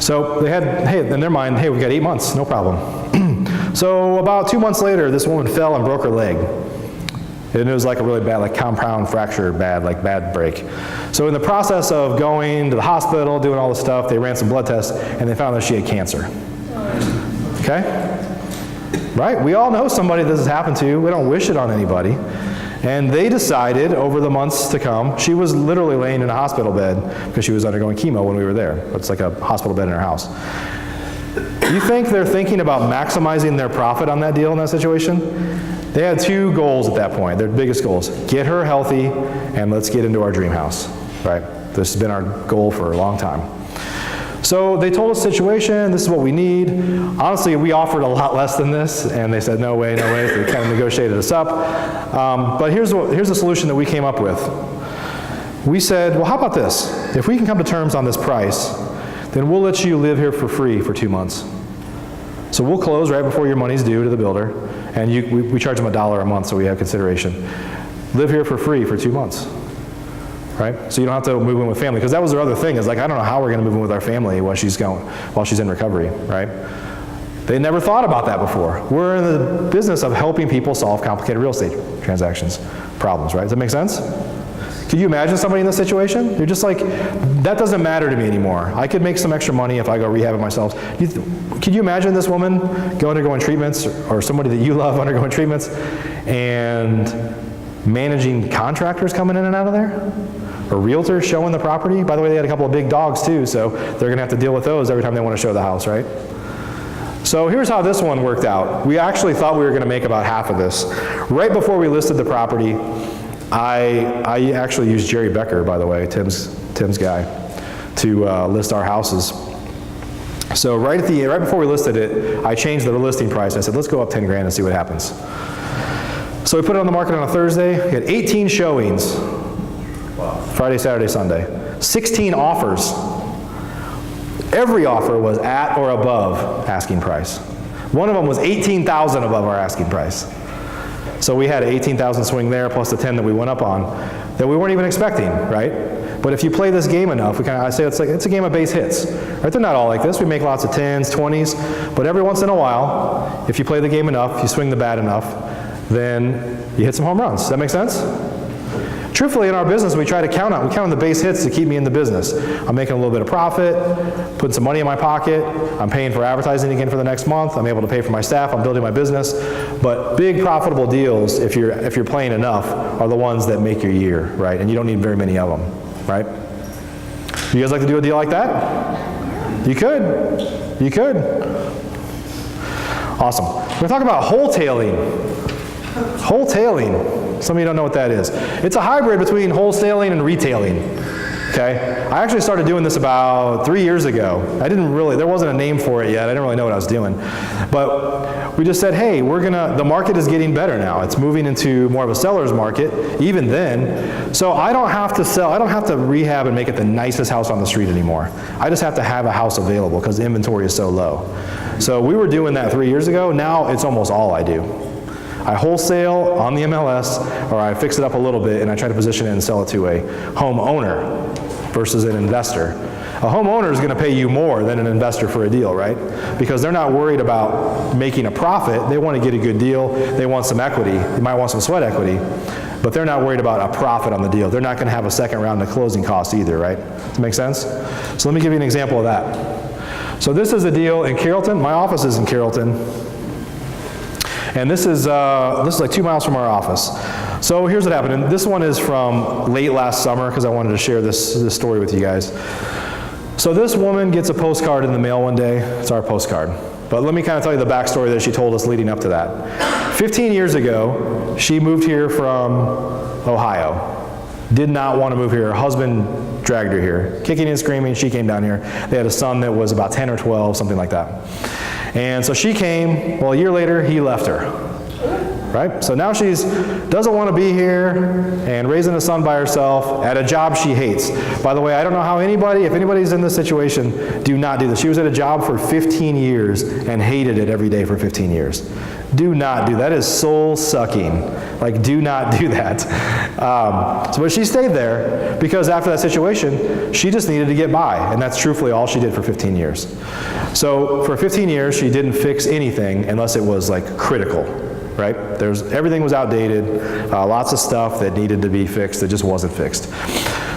So they had, hey, in their mind, hey, we've got 8 months, no problem. So about 2 months later, this woman fell and broke her leg. And it was like a really bad, like compound fracture, bad break. So in the process of going to the hospital, doing all the stuff, they ran some blood tests, and they found that she had cancer. Okay? Right? We all know somebody this has happened to. We don't wish it on anybody. And they decided over the months to come, she was literally laying in a hospital bed because she was undergoing chemo when we were there. It's like a hospital bed in her house. You think they're thinking about maximizing their profit on that deal in that situation? They had 2 goals at that point, their biggest goals. Get her healthy, and let's get into our dream house, right? This has been our goal for a long time. So they told us the situation, this is what we need. Honestly, we offered a lot less than this, and they said, no way, no way. So they kind of negotiated us up. But here's the solution that we came up with. We said, well, how about this? If we can come to terms on this price, then we'll let you live here for free for 2 months. So we'll close right before your money's due to the builder, and we charge them $1 a month, so we have consideration. Live here for free for 2 months, right? So you don't have to move in with family, because that was their other thing, is like, I don't know how we're going to move in with our family while she's in recovery, right? They never thought about that before. We're in the business of helping people solve complicated real estate transactions problems, right? Does that make sense? Could you imagine somebody in this situation? You're just like, that doesn't matter to me anymore. I could make some extra money if I go rehab it myself. Could you imagine this woman undergoing treatments, or somebody that you love undergoing treatments, and managing contractors coming in and out of there? Or realtors showing the property? By the way, they had a couple of big dogs too, so they're gonna have to deal with those every time they want to show the house, right? So here's how this one worked out. We actually thought we were gonna make about half of this. Right before we listed the property, I actually used Jerry Becker, by the way, Tim's guy, to list our houses. So right before we listed it, I changed the listing price. I said, let's go up 10 grand and see what happens. So we put it on the market on a Thursday. We had 18 showings, Friday, Saturday, Sunday. 16 offers. Every offer was at or above asking price. One of them was $18,000 above our asking price. So we had an $18,000 swing there, plus the 10 that we went up on, that we weren't even expecting, right? But if you play this game enough, I say it's a game of base hits, right? They're not all like this. We make lots of 10s, 20s, but every once in a while, if you play the game enough, you swing the bat enough, then you hit some home runs. Does that make sense? Truthfully, in our business, we count on the base hits to keep me in the business. I'm making a little bit of profit, putting some money in my pocket, I'm paying for advertising again for the next month, I'm able to pay for my staff, I'm building my business. But big profitable deals, if you're playing enough, are the ones that make your year, right? And you don't need very many of them, right? You guys like to do a deal like that? You could. You could. Awesome. We're going to talk about wholetailing. Wholetailing. Some of you don't know what that is. It's a hybrid between wholesaling and retailing. Okay? I actually started doing this about 3 years ago. There wasn't a name for it yet. I didn't really know what I was doing. But we just said, hey, the market is getting better now. It's moving into more of a seller's market, even then. So I don't have to sell, I don't have to rehab and make it the nicest house on the street anymore. I just have to have a house available because the inventory is so low. So we were doing that 3 years ago. Now it's almost all I do. I wholesale on the MLS, or I fix it up a little bit and I try to position it and sell it to a homeowner versus an investor. A homeowner is going to pay you more than an investor for a deal, right? Because they're not worried about making a profit. They want to get a good deal. They want some equity. They might want some sweat equity, but they're not worried about a profit on the deal. They're not going to have a second round of closing costs either, right? Does that make sense? So let me give you an example of that. So this is a deal in Carrollton. My office is in Carrollton. And this is like 2 miles from our office. So here's what happened. And this one is from late last summer because I wanted to share this story with you guys. So this woman gets a postcard in the mail one day. It's our postcard. But let me kind of tell you the backstory that she told us leading up to that. 15 years ago, she moved here from Ohio. Did not want to move here. Her husband dragged her here. Kicking and screaming, she came down here. They had a son that was about 10 or 12, something like that. And so she came, well, a year later, he left her, right? So now she doesn't want to be here and raising a son by herself at a job she hates. By the way, I don't know how if anybody's in this situation, do not do this. She was at a job for 15 years and hated it every day for 15 years. Do not do that. That is soul sucking. Like, do not do that. But she stayed there because after that situation, she just needed to get by. And that's truthfully all she did for 15 years. So for 15 years, she didn't fix anything unless it was like critical, right? Everything was outdated, lots of stuff that needed to be fixed that just wasn't fixed.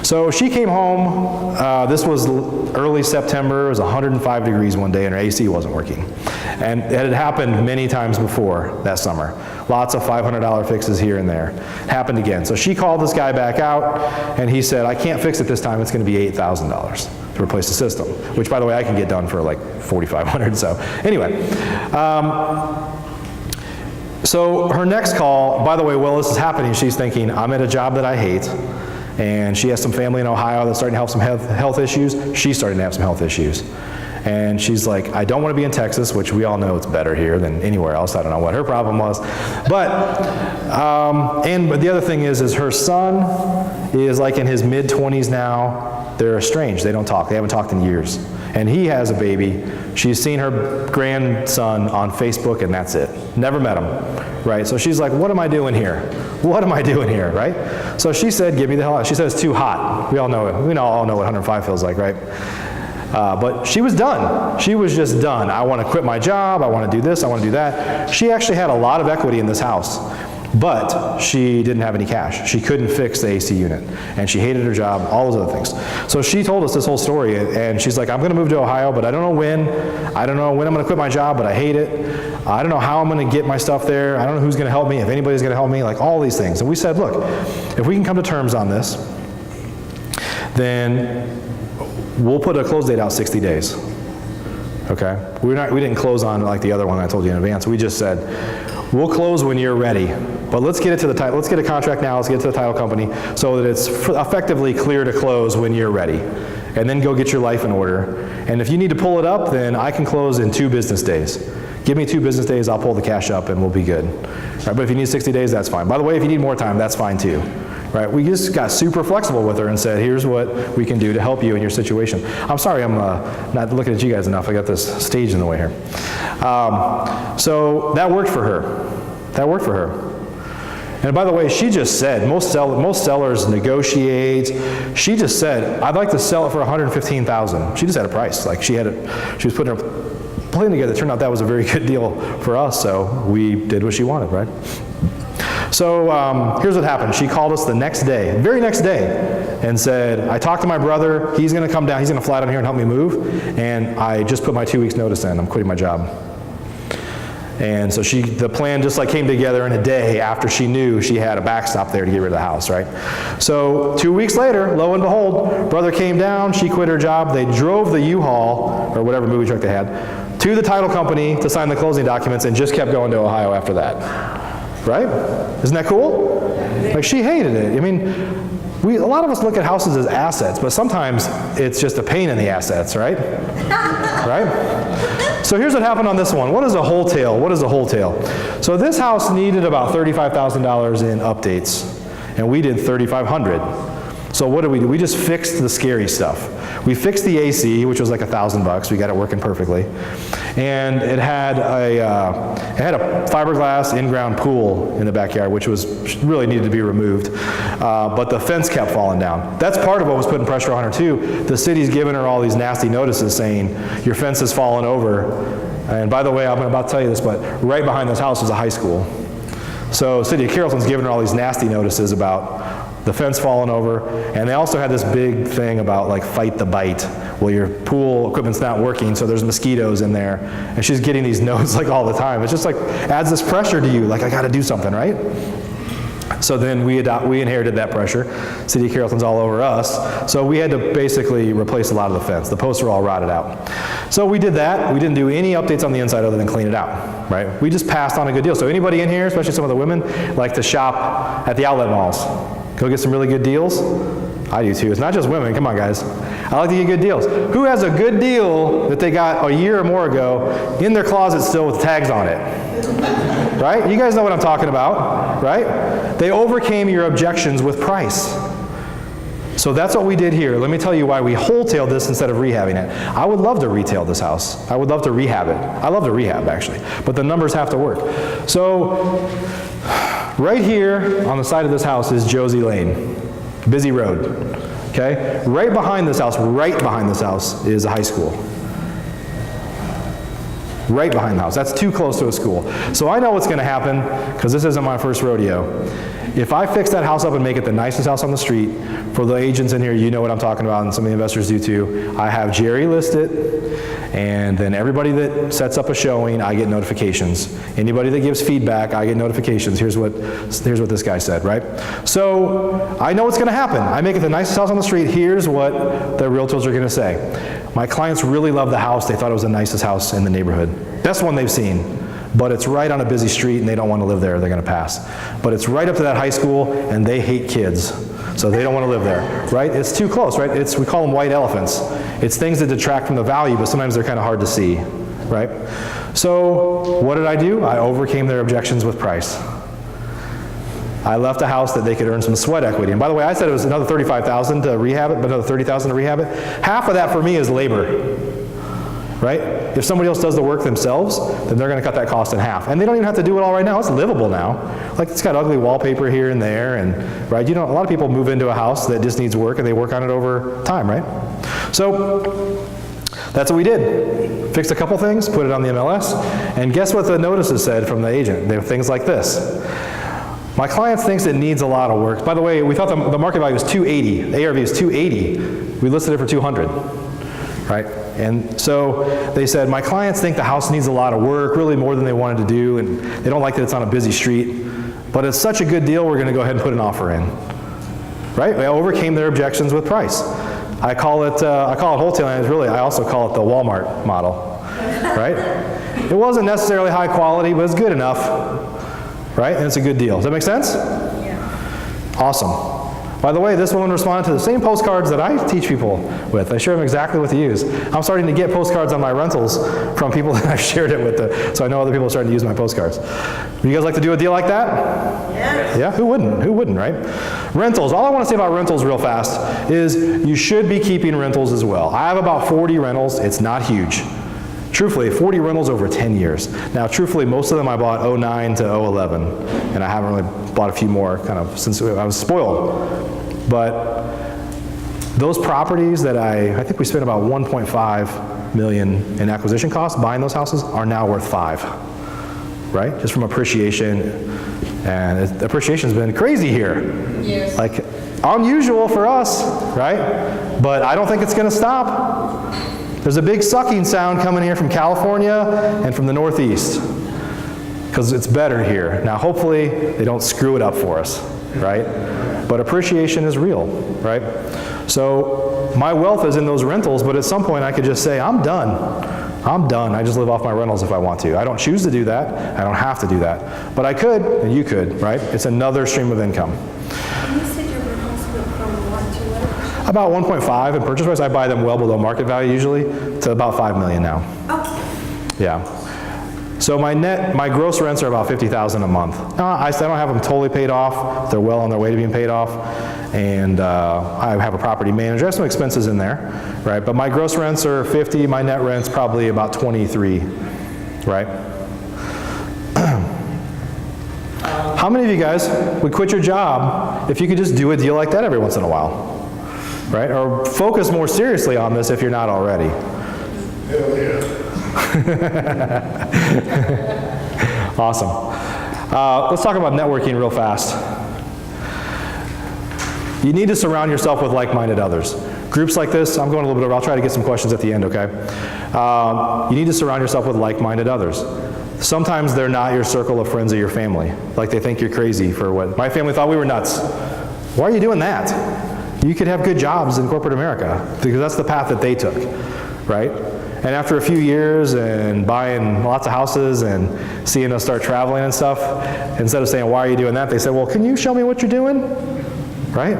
So she came home, this was early September, it was 105 degrees one day and her AC wasn't working. And it had happened many times before that summer. Lots of $500 fixes here and there. It happened again. So she called this guy back out and he said, I can't fix it this time, it's going to be $8,000 to replace the system, which by the way I can get done for like $4,500. So anyway. So her next call, by the way, while this is happening, she's thinking, I'm at a job that I hate, and she has some family in Ohio that's starting to have some health issues. She's starting to have some health issues. And she's like, I don't want to be in Texas, which we all know it's better here than anywhere else. I don't know what her problem was. But the other thing is her son is like in his mid-20s now. They're estranged. They don't talk. They haven't talked in years. And he has a baby. She's seen her grandson on Facebook, and that's it. Never met him, right? So she's like, what am I doing here? What am I doing here, right? So she said, get me the hell out. She said, it's too hot. We all know it. We all know what 105 feels like, right? But she was done. She was just done. I want to quit my job. I want to do this. I want to do that. She actually had a lot of equity in this house. But she didn't have any cash. She couldn't fix the AC unit, and she hated her job, all those other things. So she told us this whole story, and she's like, I'm going to move to Ohio, but I don't know when. I don't know when I'm going to quit my job, but I hate it. I don't know how I'm going to get my stuff there. I don't know who's going to help me, if anybody's going to help me, like all these things. And we said, look, if we can come to terms on this, then we'll put a close date out 60 days. Okay? We didn't close on like the other one I told you in advance. We just said, we'll close when you're ready, but let's get it to the title. Let's get a contract now. Let's get it to the title company so that it's effectively clear to close when you're ready, and then go get your life in order. And if you need to pull it up, then I can close in 2 business days. Give me 2 business days. I'll pull the cash up, and we'll be good. Right, but if you need 60 days, that's fine. By the way, if you need more time, that's fine too. Right? We just got super flexible with her and said, here's what we can do to help you in your situation. I'm sorry I'm not looking at you guys enough. I got this stage in the way here. So that worked for her. That worked for her. And by the way, she just said, most sellers negotiate. She just said, I'd like to sell it for $115,000. She just had a price. Like she was putting her plan together. It turned out that was a very good deal for us, so we did what she wanted, right? So here's what happened. She called us the next day, very next day, and said, I talked to my brother. He's going to come down. He's going to fly down here and help me move. And I just put my 2 weeks notice in. I'm quitting my job. And so the plan just like came together in a day after she knew she had a backstop there to get rid of the house, right? So 2 weeks later, lo and behold, brother came down. She quit her job. They drove the U-Haul, or whatever movie truck they had, to the title company to sign the closing documents, and just kept going to Ohio after that. Right? Isn't that cool? Like she hated it. I mean, a lot of us look at houses as assets, but sometimes it's just a pain in the assets, right? Right? So here's what happened on this one. What is a wholesale? What is a wholesale? So this house needed about $35,000 in updates, and we did $3,500. So what did we do? We just fixed the scary stuff. We fixed the AC, which was like $1,000. We got it working perfectly. And it had a fiberglass in-ground pool in the backyard, which really needed to be removed. But the fence kept falling down. That's part of what was putting pressure on her too. The city's giving her all these nasty notices saying, your fence has fallen over. And by the way, I'm about to tell you this, but right behind this house is a high school. So City of Carrollton's giving her all these nasty notices about the fence falling over, and they also had this big thing about like fight the bite. Well, your pool equipment's not working, so there's mosquitoes in there, and she's getting these notes like all the time. It's just like adds this pressure to you, like I got to do something, right? So then we inherited that pressure. City of Carrollton's all over us, so we had to basically replace a lot of the fence. The posts were all rotted out. So we did that. We didn't do any updates on the inside other than clean it out, right? We just passed on a good deal. So anybody in here, especially some of the women, like to shop at the outlet malls. Go get some really good deals? I do too. It's not just women. Come on, guys. I like to get good deals. Who has a good deal that they got a year or more ago in their closet still with tags on it? Right? You guys know what I'm talking about, right? They overcame your objections with price. So that's what we did here. Let me tell you why we wholesale this instead of rehabbing it. I would love to retail this house. I would love to rehab it. I love to rehab, actually. But the numbers have to work. So right here on the side of this house is Josie Lane, busy road, okay? Right behind this house is a high school. Right behind the house. That's too close to a school. So I know what's going to happen, because this isn't my first rodeo. If I fix that house up and make it the nicest house on the street, for the agents in here, you know what I'm talking about, and some of the investors do too. I have Jerry list it, and then everybody that sets up a showing, I get notifications. Anybody that gives feedback, I get notifications. Here's what this guy said, right? So I know what's going to happen. I make it the nicest house on the street. Here's what the realtors are going to say. My clients really love the house. They thought it was the nicest house in the neighborhood. Best one they've seen. But it's right on a busy street and they don't want to live there. They're going to pass. But it's right up to that high school and they hate kids. So they don't want to live there, right? It's too close, right? We call them white elephants. It's things that detract from the value, but sometimes they're kind of hard to see, right? So what did I do? I overcame their objections with price. I left a house that they could earn some sweat equity. And by the way, I said it was another $35,000 to rehab it, but another $30,000 to rehab it. Half of that for me is labor, right? If somebody else does the work themselves, then they're going to cut that cost in half. And they don't even have to do it all right now. It's livable now. Like it's got ugly wallpaper here and there, and right? You know, a lot of people move into a house that just needs work and they work on it over time, right? So that's what we did. Fixed a couple things, put it on the MLS, and guess what the notices said from the agent? They were things like this. My client thinks it needs a lot of work. By the way, we thought the market value was 280. The ARV is 280. We listed it for 200, right? And so they said, my clients think the house needs a lot of work, really more than they wanted to do, and they don't like that it's on a busy street. But it's such a good deal, we're going to go ahead and put an offer in, right? We overcame their objections with price. I call it wholesale, and I also call it the Walmart model, right? It wasn't necessarily high quality, but it's good enough, right? And it's a good deal. Does that make sense? Yeah. Awesome. By the way, this woman responded to the same postcards that I teach people with. I share them exactly what to use. I'm starting to get postcards on my rentals from people that I've shared it with, so I know other people are starting to use my postcards. Would you guys like to do a deal like that? Yes. Yeah, who wouldn't? Who wouldn't, right? Rentals. All I want to say about rentals real fast is you should be keeping rentals as well. I have about 40 rentals. It's not huge. Truthfully, 40 rentals over 10 years. Now, truthfully, most of them I bought 09 to 011, and I haven't really bought a few more kind of since I was spoiled. But those properties that I think we spent about 1.5 million in acquisition costs buying those houses are now worth 5, right? Just from appreciation, and appreciation's been crazy here. Yes. Like unusual for us, right? But I don't think it's going to stop. There's a big sucking sound coming here from California and from the Northeast because it's better here. Now, hopefully, they don't screw it up for us, right? But appreciation is real, right? So my wealth is in those rentals, but at some point I could just say, I'm done. I'm done. I just live off my rentals if I want to. I don't choose to do that. I don't have to do that. But I could, and you could, right? It's another stream of income. You said your rentals went from what to what? About 1.5 in purchase price. I buy them well below market value usually, to about 5 million now. Oh. Yeah. So my gross rents are about $50,000 a month. I don't have them totally paid off. They're well on their way to being paid off. And I have a property manager. I have some expenses in there, right? But my gross rents are 50. My net rent's probably about 23, right? How many of you guys would quit your job if you could just do a deal like that every once in a while, right? Or focus more seriously on this if you're not already. Hell yeah. Awesome. Let's talk about networking real fast. You need to surround yourself with like-minded others. Groups like this, I'm going a little bit over, I'll try to get some questions at the end, okay? You need to surround yourself with like-minded others. Sometimes they're not your circle of friends or your family. Like they think you're crazy for what, my family thought we were nuts. Why are you doing that? You could have good jobs in corporate America because that's the path that they took, right? And after a few years and buying lots of houses and seeing us start traveling and stuff, instead of saying, why are you doing that? They said, well, can you show me what you're doing? Right?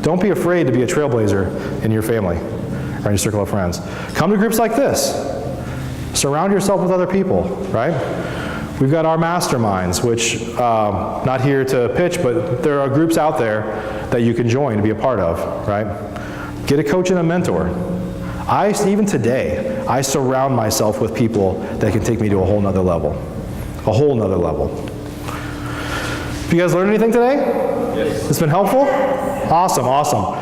Don't be afraid to be a trailblazer in your family or in your circle of friends. Come to groups like this. Surround yourself with other people, right? We've got our masterminds, which, not here to pitch, but there are groups out there that you can join to be a part of, right? Get a coach and a mentor. Even today, I surround myself with people that can take me to a whole nother level. A whole nother level. Have you guys learned anything today? Yes. It's been helpful? Awesome, awesome.